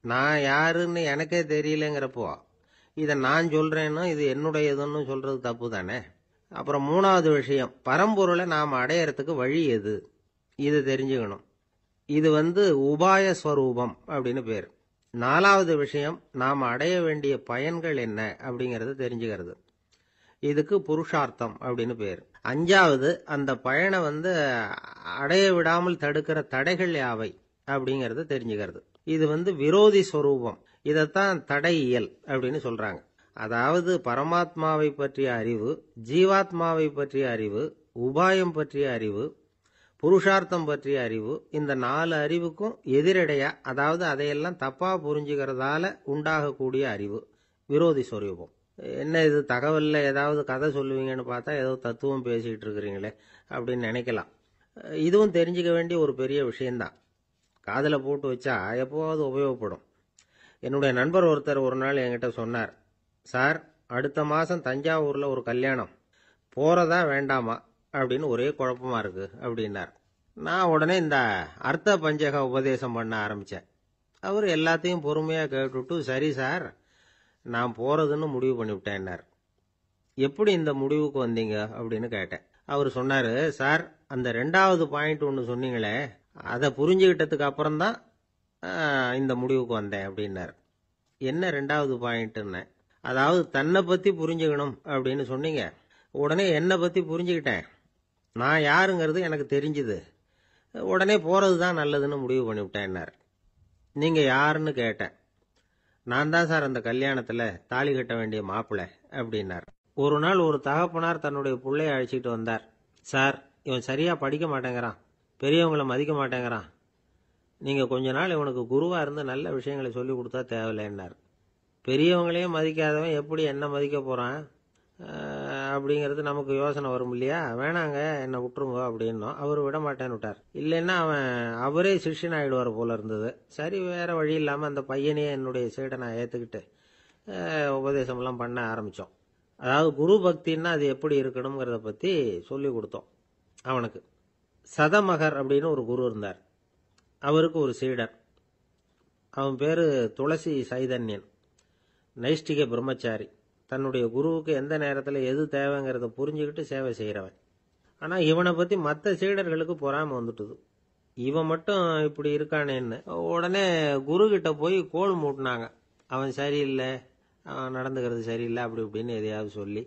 நான் யாருன்னு எனக்கே தெரியலங்கிறப்போ இதை நான் சொல்றேன்னு இது என்னுடையதுன்னு சொல்றது தப்பு தானே. அப்புறம் 3வது விஷயம், பரம்பொருளை நாம அடையறதுக்கு வழி எது, இது தெரிஞ்சுக்கணும். இது உபாய ஸ்வரூபம் அப்படின்னு பேர். 4வது விஷயம், நாம அடைய வேண்டிய பயன்கள் என்ன அப்படிங்கறது தெரிஞ்சுக்கிறது. இதுக்கு புருஷார்த்தம் அப்படின்னு பேர். 5வது அந்த பயனை அடைய விடாமல் தடுக்கிற தடைகள் யாவை அப்படிங்கறத தெரிஞ்சுக்கிறது. இது விரோதி ஸ்வரூபம். இதத்தான் தடையியல் அப்படின்னு சொல்றாங்க. அதாவது பரமாத்மாவை பற்றிய அறிவு, ஜீவாத்மாவை பற்றிய அறிவு, உபாயம் பற்றிய அறிவு, புருஷார்த்தம் பற்றிய அறிவு, இந்த 4 அறிவுக்கும் எதிரடையா, அதாவது அதையெல்லாம் தப்பா புரிஞ்சுக்கிறதால உண்டாகக்கூடிய அறிவு விரோதி ஸ்வரூபம். என்ன இது தகவல்ல ஏதாவது கதை சொல்லுவீங்கன்னு பார்த்தா ஏதோ தத்துவம் பேசிக்கிட்டு இருக்கிறீங்களே அப்படின்னு நினைக்கலாம். இதுவும் தெரிஞ்சுக்க வேண்டிய ஒரு பெரிய விஷயம்தான். காதில் போட்டு வச்சா எப்போவாவது உபயோகப்படும். என்னுடைய நண்பர் ஒருத்தர் ஒரு நாள் என்கிட்ட சொன்னார், சார், அடுத்த மாதம் தஞ்சாவூரில் ஒரு கல்யாணம், போகிறதா வேண்டாமா அப்படின்னு ஒரே குழப்பமா இருக்கு அப்படின்னார். நான் உடனே இந்த அர்த்த பஞ்சக உபதேசம் பண்ண ஆரம்பித்தேன். அவர் எல்லாத்தையும் பொறுமையாக கேட்டுவிட்டு, சரி சார், நான் போகிறதுன்னு முடிவு பண்ணிவிட்டேன்னார். எப்படி இந்த முடிவுக்கு வந்தீங்க அப்படின்னு கேட்டேன். அவர் சொன்னார், சார், அந்த 2வது பாயிண்ட் ஒன்று சொன்னீங்களே, அதை புரிஞ்சுக்கிட்டதுக்கு அப்புறம்தான் இந்த முடிவுக்கு வந்தேன் அப்படின்னார். என்ன 2வது பாயிண்ட்னு? அதாவது தன்னை பற்றி புரிஞ்சுக்கணும் அப்படின்னு சொன்னீங்க. உடனே என்னை பற்றி புரிஞ்சுக்கிட்டேன், நான் யாருங்கிறது எனக்கு தெரிஞ்சுது, உடனே போகிறது தான் நல்லதுன்னு முடிவு பண்ணிவிட்டேன்னார். நீங்கள் யாருன்னு கேட்டேன். நான் தான் சார் அந்த கல்யாணத்தில் தாலி கட்ட வேண்டிய மாப்பிள்ளை அப்படின்னார். ஒரு நாள் ஒரு தகப்பனார் தன்னுடைய பிள்ளைய அழைச்சிட்டு வந்தார். சார், இவன் சரியாக படிக்க மாட்டேங்கிறான், பெரியவங்களை மதிக்க மாட்டேங்கிறான், நீங்கள் கொஞ்ச நாள் இவனுக்கு குருவாக இருந்து நல்ல விஷயங்களை சொல்லி கொடுத்தா தேவையில்லைன்னார். பெரியவங்களையும் மதிக்காதவன் எப்படி என்ன மதிக்க போகிறான் அப்படிங்கிறது நமக்கு யோசனை வரும் இல்லையா? வேணாங்க, என்னை விட்டுருங்க அப்படின்னோம். அவர் விட மாட்டேன்னு விட்டார். இல்லைன்னா அவரே சிஷ்யன் ஆகிடுவார் போல இருந்தது. சரி, வேற வழி இல்லாமல் அந்த பையனையே என்னுடைய சீடனை ஏற்றுக்கிட்டு உபதேசம்லாம் பண்ண ஆரம்பித்தோம். அதாவது குரு பக்தின்னா அது எப்படி இருக்கணுங்கிறத பற்றி சொல்லி கொடுத்தோம் அவனுக்கு. சதமகர் அப்படின்னு ஒரு குரு இருந்தார். அவருக்கு ஒரு சீடர். அவன் பேர் துளசி சைதன்யன், நைஷ்டிக பிரம்மச்சாரி. தன்னுடைய குருவுக்கு எந்த நேரத்தில் எது தேவைங்கிறத புரிஞ்சுக்கிட்டு சேவை செய்கிறவன். ஆனால் இவனை பற்றி மற்ற சீடர்களுக்கு பொறாமை வந்துட்டுது. இவன் மட்டும் இப்படி இருக்கானேன்னு உடனே குரு கிட்ட போய் கோல் மூட்டினாங்க. அவன் சரியில்லை, அவன் நடந்துக்கிறது சரியில்லை, அப்படி இப்படின்னு எதையாவது சொல்லி.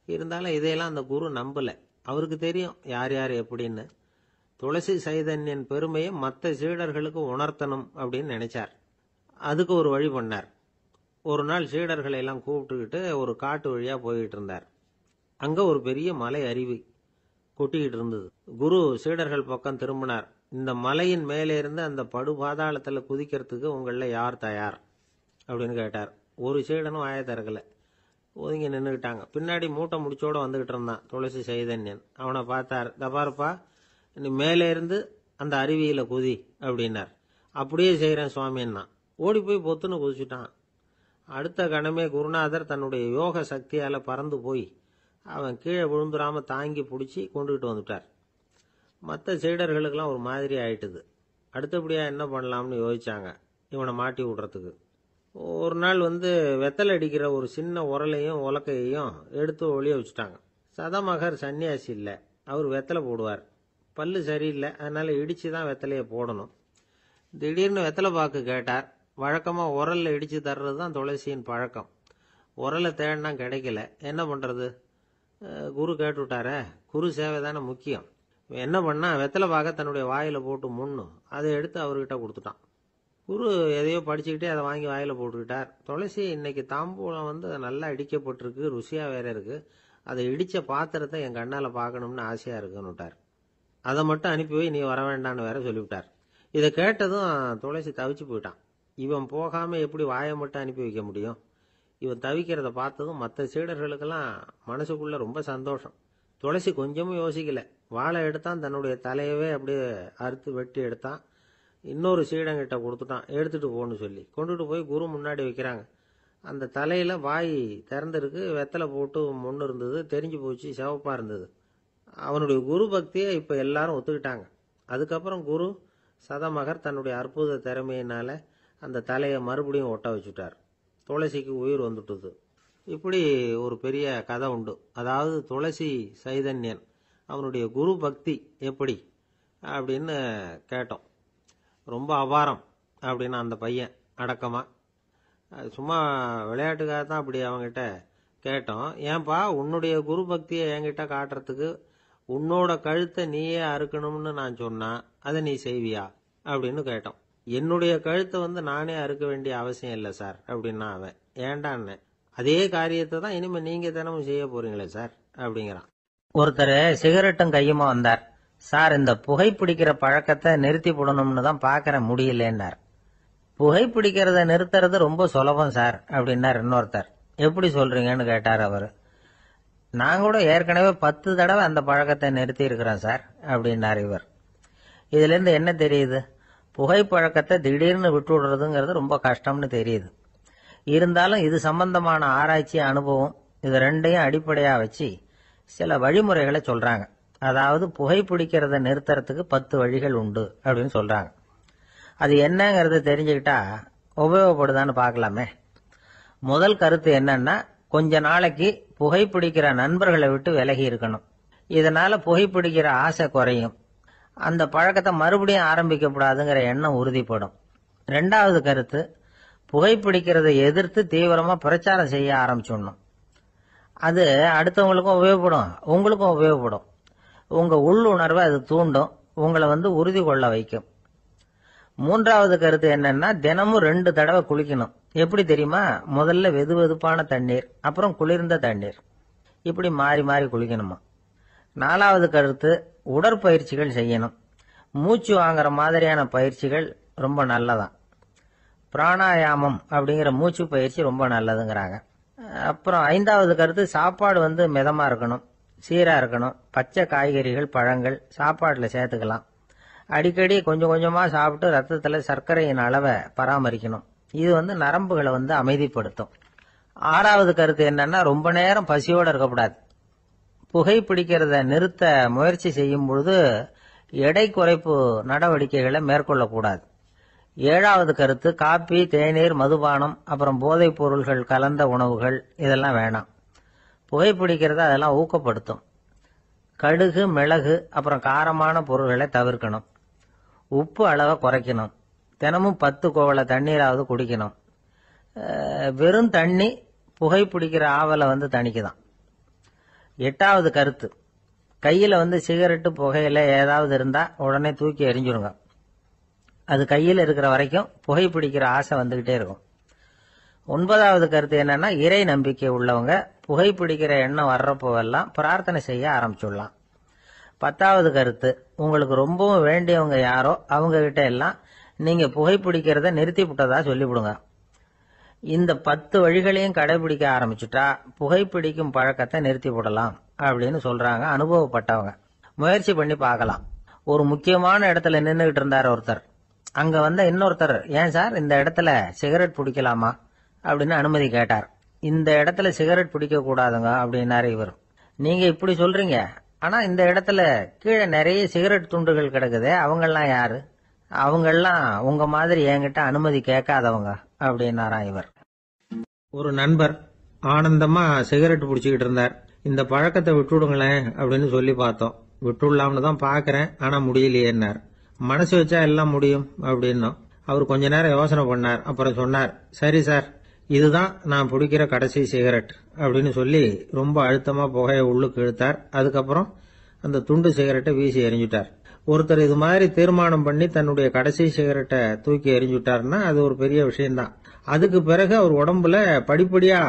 இருந்தாலும் இதையெல்லாம் அந்த குரு நம்பலை. அவருக்கு தெரியும் யார் யார் எப்படின்னு. துளசி சைதன்யன் பெருமையை மற்ற சீடர்களுக்கு உணர்த்தணும் அப்படின்னு நினைச்சார். அதுக்கு ஒரு வழி பண்ணார். ஒரு நாள் சீடர்களை எல்லாம் கூப்பிட்டுக்கிட்டு ஒரு காட்டு வழியா போய்கிட்டு இருந்தார். அங்க ஒரு பெரிய மலை அருவி கொட்டிக்கிட்டு இருந்தது. குரு சீடர்கள் பக்கம் திரும்பினார். இந்த மலையின் மேலே இருந்து அந்த படுபாதாளத்தில் குதிக்கிறதுக்கு உங்கள யார் தயார் அப்படின்னு கேட்டார். ஒரு சீடனும் வாயை திறக்கல, ஒதுங்கி நின்றுக்கிட்டாங்க. பின்னாடி மூட்டை முடிச்சோட வந்துகிட்டு இருந்தான் துளசி சைதன்யன். அவனை பார்த்தார். தபாருப்பா, நீ மேலே இருந்து அந்த அருவியில குதி அப்படின்னார். அப்படியே செய்கிறேன் சுவாமின்னா ஓடி போய் பொத்துன்னு குதிச்சுட்டான். அடுத்த கணமே குருநாதர் தன்னுடைய யோக சக்தியால் பறந்து போய் அவன் கீழே விழுந்துடாம தாங்கி பிடிச்சி கொண்டுகிட்டு வந்துட்டார். மற்ற சீடர்களுக்கெல்லாம் ஒரு மாதிரி ஆயிட்டுது. அடுத்தபடியாக என்ன பண்ணலாம்னு யோசிச்சாங்க இவனை மாட்டி விடுறதுக்கு. ஒரு நாள் வெத்தலை அடிக்கிற ஒரு சின்ன உரலையும் உலக்கையையும் எடுத்து ஒளிய வச்சுட்டாங்க. சதமகர் சன்னியாசி இல்லை, அவர் வெத்தலை போடுவார். பல்லு சரியில்லை, அதனால இடிச்சு தான் வெத்தலையை போடணும். திடீர்னு வெத்தலை பாக்கு கேட்டார். வழக்கமாக உரலில் இடித்து தர்றது தான் துளசியின் பழக்கம். உரலை தேடினா கிடைக்கல, என்ன பண்ணுறது? குரு கேட்டுவிட்டார, குரு சேவை தானே முக்கியம். என்ன பண்ணா, வெத்தலை பாக்க தன்னுடைய வாயில் போட்டு முன்னும் அதை எடுத்து அவர்கிட்ட கொடுத்துட்டான். குரு எதையோ படிச்சுக்கிட்டே அதை வாங்கி வாயில் போட்டுக்கிட்டார். துளசி, இன்னைக்கு தாம்பூலம் நல்லா இடிக்கப்பட்டிருக்கு, ருசியாக வேற இருக்கு, அதை இடித்த பாத்திரத்தை என் கண்ணால் பார்க்கணும்னு ஆசையாக இருக்குன்னு விட்டார். அதை மட்டும் அனுப்பி போய் நீ வர வேண்டான்னு வேற சொல்லிவிட்டார். இதை கேட்டதும் துளசி தவிச்சு போயிட்டான். இவன் போகாம எப்படி வாயை மட்டும் அனுப்பி வைக்க முடியும்? இவன் தவிக்கிறத பார்த்ததும் மற்ற சீடர்களுக்கெல்லாம் மனசுக்குள்ள ரொம்ப சந்தோஷம். துளசி கொஞ்சமும் யோசிக்கல, வாழை எடுத்தான், தன்னுடைய தலையவே அப்படியே அறுத்து வெட்டி எடுத்தான். இன்னொரு சீடங்கிட்ட கொடுத்துட்டான், எடுத்துட்டு போன்னு சொல்லி. கொண்டுட்டு போய் குரு முன்னாடி வைக்கிறாங்க. அந்த தலையில வாய் திறந்திருக்கு, வெத்தலை போட்டு முன்னு இருந்தது, தெரிஞ்சு போச்சு, சிவப்பா இருந்தது. அவனுடைய குரு பக்தியை இப்ப எல்லாரும் ஒத்துக்கிட்டாங்க. அதுக்கப்புறம் குரு சதமகர் தன்னுடைய அற்புத திறமையினால அந்த தலையை மறுபடியும் ஒட்ட வச்சுட்டார். துளசிக்கு உயிர் வந்துட்டுது. இப்படி ஒரு பெரிய கதை உண்டு. அதாவது துளசி சைதன்யன் அவனுடைய குரு பக்தி எப்படி அப்படின்னு கேட்டோம். ரொம்ப அபாரம் அப்படின்னு அந்த பையன் அடக்கமா, சும்மா விளையாட்டுக்காக தான் அப்படி அவங்ககிட்ட கேட்டோம். ஏன்பா, உன்னுடைய குரு பக்தியை என்கிட்ட காட்டுறதுக்கு உன்னோட கழுத்தை நீயே அறுக்கணும்னு நான் சொன்னா அதை நீ செய்வியா அப்படின்னு கேட்டோம். என்னுடைய கழுத்தை வந்து நானே அறுக்க வேண்டிய அவசியம் இல்லை சார் அப்படின்னா அவன். ஏண்டான்னு. அதே காரியத்தை தான் இனிமே நீங்க தினமும் செய்ய போறீங்களே சார் அப்படிங்கிறான். ஒருத்தர் சிகரெட்டும் கையுமா வந்தார். சார், இந்த புகைப்பிடிக்கிற பழக்கத்தை நிறுத்தி போடணும்னு தான் பாக்குற முடியலன்னார். புகைப்பிடிக்கிறத நிறுத்துறது ரொம்ப சுலபம் சார் அப்படின்னார் இன்னொருத்தர். எப்படி சொல்றீங்கன்னு கேட்டார் அவரு. நான் கூட ஏற்கனவே 10 தடவை அந்த பழக்கத்தை நிறுத்தி இருக்கிறேன் சார் அப்படின்னார் இவர். இதுல இருந்து என்ன தெரியுது? புகைப்பழக்கத்தை திடீர்னு விட்டு விடுறதுங்கிறது ரொம்ப கஷ்டம்னு தெரியுது. இருந்தாலும் இது சம்பந்தமான ஆராய்ச்சி, அனுபவம் இது ரெண்டையும் அடிப்படையா வச்சு சில வழிமுறைகளை சொல்றாங்க. அதாவது புகைப்பிடிக்கிறத நிறுத்துறதுக்கு 10 வழிகள் உண்டு அப்படின்னு சொல்றாங்க. அது என்னங்கறத தெரிஞ்சுக்கிட்டா உபயோகப்படுதான்னு பார்க்கலாமே. முதல் கருத்து என்னன்னா, கொஞ்ச நாளைக்கு புகைப்பிடிக்கிற நண்பர்களை விட்டு விலகி இருக்கணும். இதனால புகைப்பிடிக்கிற ஆசை குறையும். அந்த பழக்கத்தை மறுபடியும் ஆரம்பிக்கப்படாதுங்கிற எண்ணம் உறுதிப்படும். 2வது கருத்து, புகைப்பிடிக்கிறதை எதிர்த்து தீவிரமா பிரச்சாரம் செய்ய ஆரம்பிச்சிடணும். அது அடுத்தவங்களுக்கும் உபயோகப்படும், உங்களுக்கும் உபயோகப்படும். உங்க உள்ளுணர்வை அது தூண்டும், உங்களை வந்து உறுதி கொள்ள வைக்கும். 3வது கருத்து என்னன்னா, தினமும் 2 தடவை குளிக்கணும். எப்படி தெரியுமா? முதல்ல வெதுவெதுப்பான தண்ணீர், அப்புறம் குளிர்ந்த தண்ணீர், இப்படி மாறி மாறி குளிக்கணுமா. 4வது கருத்து, உடற்பயிற்சிகள் செய்யணும். மூச்சு வாங்குற மாதிரியான பயிற்சிகள் ரொம்ப நல்லதான். பிராணாயாமம் அப்படிங்கிற மூச்சு பயிற்சி ரொம்ப நல்லதுங்கிறாங்க. அப்புறம் 5வது கருத்து, சாப்பாடு வந்து மிதமா இருக்கணும், சீரா இருக்கணும். பச்சை காய்கறிகள், பழங்கள் சாப்பாடுல சேர்த்துக்கலாம். அடிக்கடி கொஞ்சம் கொஞ்சமா சாப்பிட்டு ரத்தத்துல சர்க்கரையின் அளவை பராமரிக்கணும். இது வந்து நரம்புகளை வந்து அமைதிப்படுத்தும். 6வது கருத்து என்னன்னா, ரொம்ப நேரம் பசியோட இருக்கக்கூடாது. புகைப்பிடிக்கிறத நிறுத்த முயற்சி செய்யும் பொழுது எடை குறைப்பு நடவடிக்கைகளை மேற்கொள்ளக்கூடாது. 7வது கருத்து, காப்பி, தேநீர், மதுபானம், அப்புறம் போதைப் பொருள்கள் கலந்த உணவுகள் இதெல்லாம் வேணாம். புகைப்பிடிக்கிறத அதெல்லாம் ஊக்கப்படுத்தும். கடுகு, மிளகு, அப்புறம் காரமான பொருள்களை தவிர்க்கணும். உப்பு அளவை குறைக்கணும். தினமும் 10 கோவள தண்ணீராவது குடிக்கணும். வெறும் தண்ணி புகைப்பிடிக்கிற ஆவலை வந்து தணிக்குதான். 8வது கருத்து, கையில வந்து சிகரெட்டு, புகையில ஏதாவது இருந்தா உடனே தூக்கி எறிஞ்சிருங்க. அது கையில் இருக்கிற வரைக்கும் புகைப்பிடிக்கிற ஆசை வந்துகிட்டே இருக்கும். 9வது கருத்து என்னன்னா, இறை நம்பிக்கை உள்ளவங்க புகைப்பிடிக்கிற எண்ணம் வர்றப்போவெல்லாம் பிரார்த்தனை செய்ய ஆரம்பிச்சுடலாம். 10வது கருத்து, உங்களுக்கு ரொம்பவும் வேண்டியவங்க யாரோ அவங்க கிட்ட எல்லாம் நீங்க புகைப்பிடிக்கிறத நிறுத்தி விட்டதா சொல்லிவிடுங்க. இந்த 10 வழிகளையும் கடைபிடிக்க ஆரம்பிச்சுட்டா புகைப்பிடிக்கும் பழக்கத்தை நிறுத்தி விடலாம் அப்படின்னு சொல்றாங்க அனுபவப்பட்டவங்க. முயற்சி பண்ணி பார்க்கலாம். ஒரு முக்கியமான இடத்துல நின்றுகிட்டு இருந்தார் ஒருத்தர். அங்க வந்த இன்னொருத்தர், ஏன் சார் இந்த இடத்துல சிகரெட் பிடிக்கலாமா அப்படின்னு அனுமதி கேட்டார். இந்த இடத்துல சிகரெட் பிடிக்க கூடாதுங்க அப்படின்னாரு இவர். நீங்க இப்படி சொல்றீங்க, ஆனா இந்த இடத்துல கீழே நிறைய சிகரெட் துண்டுகள் கிடக்குதே, அவங்கெல்லாம் யாரு? அவங்கெல்லாம் உங்க மாதிரி என்கிட்ட அனுமதி கேட்காதவங்க அப்படின்னாராம் இவர். ஒரு நண்பர் ஆனந்தமா சிகரெட் பிடிச்சிக்கிட்டு இருந்தார். இந்த பழக்கத்தை விட்டுடுங்களேன் அப்படின்னு சொல்லி பார்த்தோம். விட்டுடலாம்னு தான் பாக்குறேன், ஆனா முடியலையேன்னார். மனசு வச்சா எல்லாம் முடியும் அப்படின்னும். அவர் கொஞ்ச நேரம் யோசனை பண்ணார். அப்புறம் சொன்னார், சரி சார், இதுதான் நான் பிடிக்கிற கடைசி சிகரெட் அப்படின்னு சொல்லி ரொம்ப அழுத்தமா புகையை உள்ளுக்கு இழுத்தார். அதுக்கப்புறம் அந்த துண்டு சிகரெட்டை வீசி எறிஞ்சுட்டார். ஒருத்தர் இது மாதிரி தீர்மானம் பண்ணி தன்னுடைய கடைசி சிகரெட்டை தூக்கி எறிஞ்சுட்டாருன்னா அது ஒரு பெரிய விஷயம்தான். அதுக்கு பிறகு அவர் உடம்புல படிப்படியா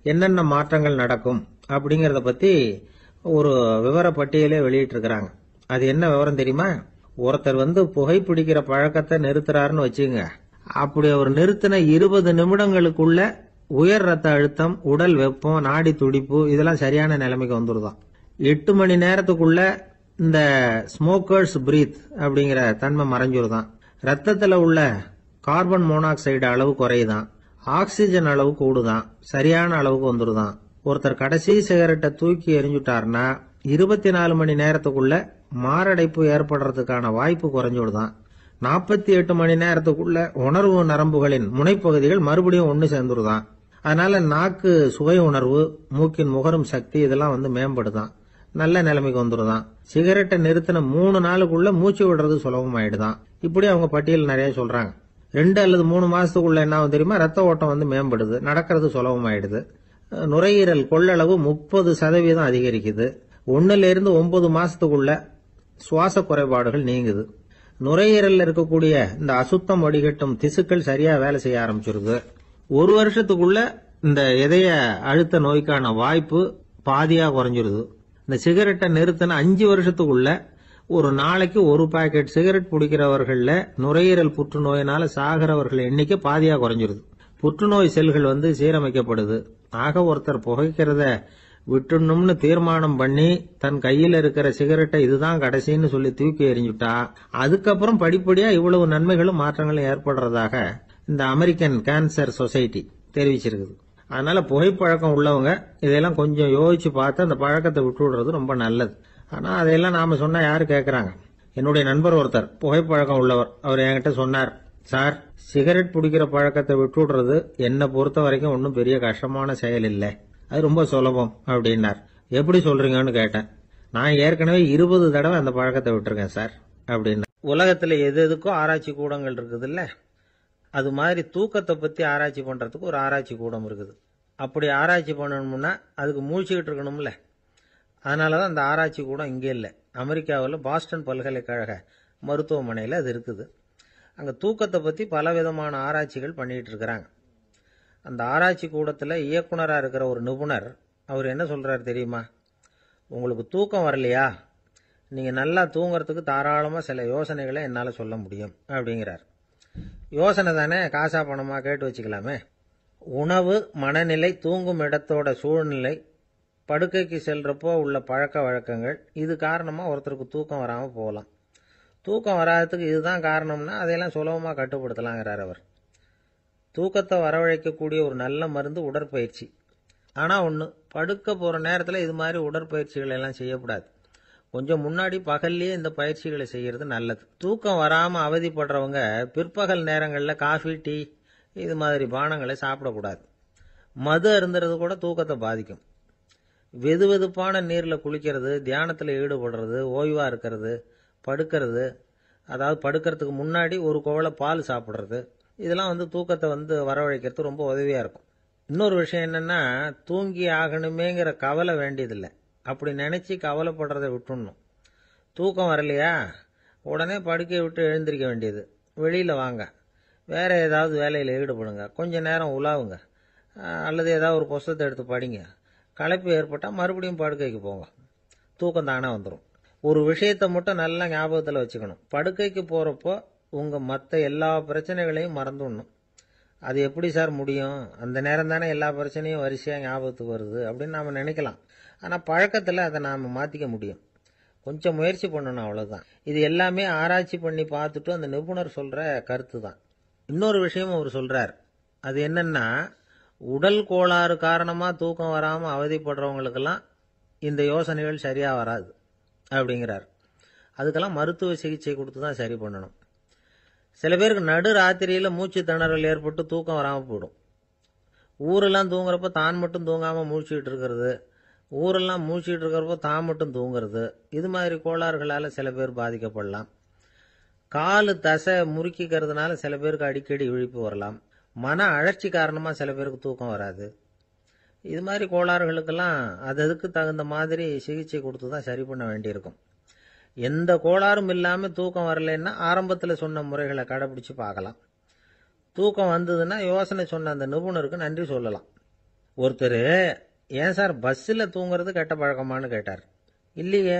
என்னென்ன மாற்றங்கள் நடக்கும் அப்படிங்கறத பத்தி ஒரு விவர பட்டியலே வெளியிட்டு இருக்கிறாங்க. அது என்ன விவரம் தெரியுமா? ஒருத்தர் வந்து புகைப்பிடிக்கிற பழக்கத்தை நிறுத்துறாருன்னு வச்சுங்க. அப்படி அவர் நிறுத்தின 20 நிமிடங்களுக்குள்ள உயர் ரத்த அழுத்தம், உடல் வெப்பம், நாடி துடிப்பு இதெல்லாம் சரியான நிலைமைக்கு வந்துருதான். 8 மணி நேரத்துக்குள்ள இந்த ஸ்மோக்கர்ஸ் பிரீத் அப்படிங்கிற தன்மை மறைஞ்சிருதான். ரத்தத்துல உள்ள கார்பன் மோனாக்சைடு அளவு குறையுதான். ஆக்சிஜன் அளவு கூடுதான். சரியான அளவுக்கு வந்துருதான். ஒருத்தர் கடைசி சிகரெட்டை தூக்கி எறிஞ்சுட்டாருன்னா 24 மணி நேரத்துக்குள்ள மாரடைப்பு ஏற்படுறதுக்கான வாய்ப்பு குறைஞ்சுடுதான். 48 மணி நேரத்துக்குள்ள உணர்வு நரம்புகளின் முனைப்பகுதிகள் மறுபடியும் ஒன்னு சேர்ந்துருதான். அதனால நாக்கு சுவை உணர்வு, மூக்கின் முகரும் சக்தி இதெல்லாம் வந்து மேம்படுதான். நல்ல நிலைமைக்கு வந்துருதான். சிகரெட்டை நிறுத்தின 3 நாளுக்குள்ள மூச்சு விடுறது சுலபமாயிடுதான். இப்படி அவங்க பட்டியல் நிறைய சொல்றாங்க. 2 அல்லது 3 மாசத்துக்குள்ள என்ன ஆகும் தெரியுமா? ரத்த ஓட்டம் வந்து மேம்படுது, நடக்கிறது சுலபமாயிடுது. நுரையீரல் கொள்ளளவு 30% அதிகரிக்குது. 1 to 9 மாசத்துக்குள்ள சுவாச குறைபாடுகள் நீங்குது. நுரையீரல்ல இருக்கக்கூடிய இந்த அசுத்தம் வடிகட்டும் திசுக்கள் சரியா வேலை செய்ய ஆரம்பிச்சிருது. ஒரு வருஷத்துக்குள்ள இந்த இதய அழுத்த நோய்க்கான வாய்ப்பு பாதியா குறைஞ்சிருது. இந்த சிகரெட்டை நிறுத்தின 5 வருஷத்துக்குள்ள ஒரு நாளைக்கு ஒரு பாக்கெட் சிகரெட் பிடிக்கிறவர்கள்ல நுரையீரல் புற்றுநோயினால சாகிறவர்கள் எண்ணிக்கை பாதியா குறைஞ்சிருது. புற்றுநோய் செல்கள் சீரமைக்கப்படுது. ஆக ஒருத்தர் புகைக்கிறத விட்டுணும்னு தீர்மானம் பண்ணி தன் கையில இருக்கிற சிகரெட்டை இதுதான் கடைசின்னு சொல்லி தூக்கி எறிஞ்சுட்டா அதுக்கப்புறம் படிப்படியா இவ்வளவு நன்மைகளும் மாற்றங்களும் ஏற்படுறதாக இந்த அமெரிக்கன் கேன்சர் சொசைட்டி தெரிவிச்சிருக்குது. அதனால புகைப்பழக்கம் உள்ளவங்க இதெல்லாம் கொஞ்சம் யோசிச்சு பார்த்து அந்த பழக்கத்தை விட்டு விடுறது ரொம்ப நல்லது. ஆனா அதையெல்லாம் நாம சொன்னா யாரு கேட்கறாங்க? என்னுடைய நண்பர் ஒருத்தர் புகைப்பழக்கம் உள்ளவர், அவர் என்கிட்ட சொன்னார், சார், சிகரெட் பிடிக்கிற பழக்கத்தை விட்டு விடுறது என்னை பொறுத்த வரைக்கும் ஒன்றும் பெரிய கஷ்டமான செயல் இல்லை, அது ரொம்ப சுலபம் அப்படின்னார். எப்படி சொல்றீங்கன்னு கேட்டேன். நான் ஏற்கனவே 20 தடவை அந்த பழக்கத்தை விட்டுருக்கேன் சார் அப்படின்னு. உலகத்துல எது எதுக்கும் ஆராய்ச்சி கூடங்கள் இருக்குது இல்ல, அது மாதிரி தூக்கத்தை பத்தி ஆராய்ச்சி பண்றதுக்கு ஒரு ஆராய்ச்சி கூடம் இருக்குது. அப்படி ஆராய்ச்சி பண்ணணும்னா அதுக்கு மூழ்கிட்டு இருக்கணும்ல. அதனாலதான் அந்த ஆராய்ச்சி கூடம் இங்கே இல்லை. அமெரிக்காவில் பாஸ்டன் பல்கலைக்கழக மருத்துவமனையில் அது இருக்குது. அங்கே தூக்கத்தை பற்றி பலவிதமான ஆராய்ச்சிகள் பண்ணிட்டு இருக்கிறாங்க. அந்த ஆராய்ச்சி கூடத்தில் இயக்குனராக இருக்கிற ஒரு நிபுணர், அவர் என்ன சொல்றாரு தெரியுமா? உங்களுக்கு தூக்கம் வரலையா, நீங்கள் நல்லா தூங்குறதுக்கு தாராளமாக சில யோசனைகளை என்னால் சொல்ல முடியும் அப்படிங்கிறார். யோசனை தானே, காசா பணமா கேட்டு வச்சுக்கலாமே. உணவு, மனநிலை, தூங்கும் இடத்தோட சூழ்நிலை, படுக்கைக்கு செல்றப்போ உள்ள பழக்க வழக்கங்கள், இது காரணமாக ஒருத்தருக்கு தூக்கம் வராமல் போகலாம். தூக்கம் வராததுக்கு இதுதான் காரணம்னா அதையெல்லாம் சுலபமாக கட்டுப்படுத்தலாங்கிறார் அவர். தூக்கத்தை வரவழைக்கக்கூடிய ஒரு நல்ல மருந்து உடற்பயிற்சி. ஆனால் ஒன்று, படுக்க போகிற நேரத்தில் இது மாதிரி உடற்பயிற்சிகள் எல்லாம் செய்யக்கூடாது. கொஞ்சம் முன்னாடி பகல்லையே இந்த பயிற்சிகளை செய்கிறது நல்லது. தூக்கம் வராமல் அவதிப்படுறவங்க பிற்பகல் நேரங்களில் காஃபி, டீ இது மாதிரி பானங்களை சாப்பிடக்கூடாது. மது அருந்துறது கூட தூக்கத்தை பாதிக்கும். வெது வெதுப்பான நீரில் குளிக்கிறது, தியானத்தில் ஈடுபடுறது, ஓய்வாக இருக்கிறது, படுக்கிறது, அதாவது படுக்கிறதுக்கு முன்னாடி ஒரு குவளை பால் சாப்பிட்றது, இதெல்லாம் தூக்கத்தை வரவழைக்கிறது ரொம்ப உதவியாக இருக்கும். இன்னொரு விஷயம் என்னென்னா, தூங்கி ஆகணுமேங்கிற கவலை வேண்டியதில்லை. அப்படி நினச்சி கவலைப்படுறதை விட்டுடணும். தூக்கம் வரலையா, உடனே படுக்கையை விட்டு எழுந்திருக்க வேண்டியது. வெளியில் வாங்க, வேறு ஏதாவது வேலையில் ஈடுபடுங்க, கொஞ்ச நேரம் உலாவுங்க, அல்லது ஏதாவது ஒரு புஸ்தகத்தை எடுத்து படிங்க. களைப்பு ஏற்பட்டால் மறுபடியும் படுக்கைக்கு போங்க, தூக்கம் தானே வந்துடும். ஒரு விஷயத்தை மட்டும் நல்லா ஞாபகத்தில் வச்சுக்கணும். படுக்கைக்கு போகிறப்போ உங்கள் மற்ற எல்லா பிரச்சனைகளையும் மறந்துடணும். அது எப்படி சார் முடியும்? அந்த நேரம் தானே எல்லா பிரச்சனையும் வரிசையாக ஞாபகத்துக்கு வருது அப்படின்னு நாம் நினைக்கலாம். ஆனால் பழக்கத்தில் அதை நாம் மாற்றிக்க முடியும். கொஞ்சம் முயற்சி பண்ணணும், அவ்வளோதான். இது எல்லாமே ஆராய்ச்சி பண்ணி பார்த்துட்டு அந்த நிபுணர் சொல்கிற கருத்து தான். இன்னொரு விஷயமும் அவர் சொல்கிறார். அது என்னன்னா, உடல் கோளாறு காரணமாக தூக்கம் வராமல் அவதிப்படுறவங்களுக்கெல்லாம் இந்த யோசனைகள் சரியாக வராது அப்படிங்கிறார். அதுக்கெல்லாம் மருத்துவ சிகிச்சை கொடுத்து தான் சரி பண்ணணும். சில பேருக்கு நடு ராத்திரியில் மூச்சு திணறல் ஏற்பட்டு தூக்கம் வராமல் போயிடும். ஊரெல்லாம் தூங்குறப்ப தான் மட்டும் தூங்காமல் மூழ்கிட்டு இருக்கிறது, ஊரெல்லாம் மூழ்கிட்டு இருக்கிறப்போ தான் மட்டும் தூங்குறது, இது மாதிரி கோளாறுகளால் சில பேர் பாதிக்கப்படலாம். காலு தசை முறுக்கிக்கிறதுனால சில பேருக்கு அடிக்கடி விழிப்பு வரலாம். மன அழற்சி காரணமாக சில பேருக்கு தூக்கம் வராது. இது மாதிரி கோளாறுகளுக்கெல்லாம் அதுக்கு தகுந்த மாதிரி சிகிச்சை கொடுத்து தான் சரி பண்ண வேண்டியிருக்கும். எந்த கோளாறும் இல்லாமல் தூக்கம் வரலைன்னா ஆரம்பத்தில் சொன்ன முறைகளை கடைபிடிச்சு பார்க்கலாம். தூக்கம் வந்ததுன்னா யோசனை சொன்ன அந்த நிபுணருக்கு நன்றி சொல்லலாம். ஒருத்தர், ஏன் சார் பஸ்ஸில் தூங்குறது கெட்ட பழக்கமானு கேட்டார். இல்லையே,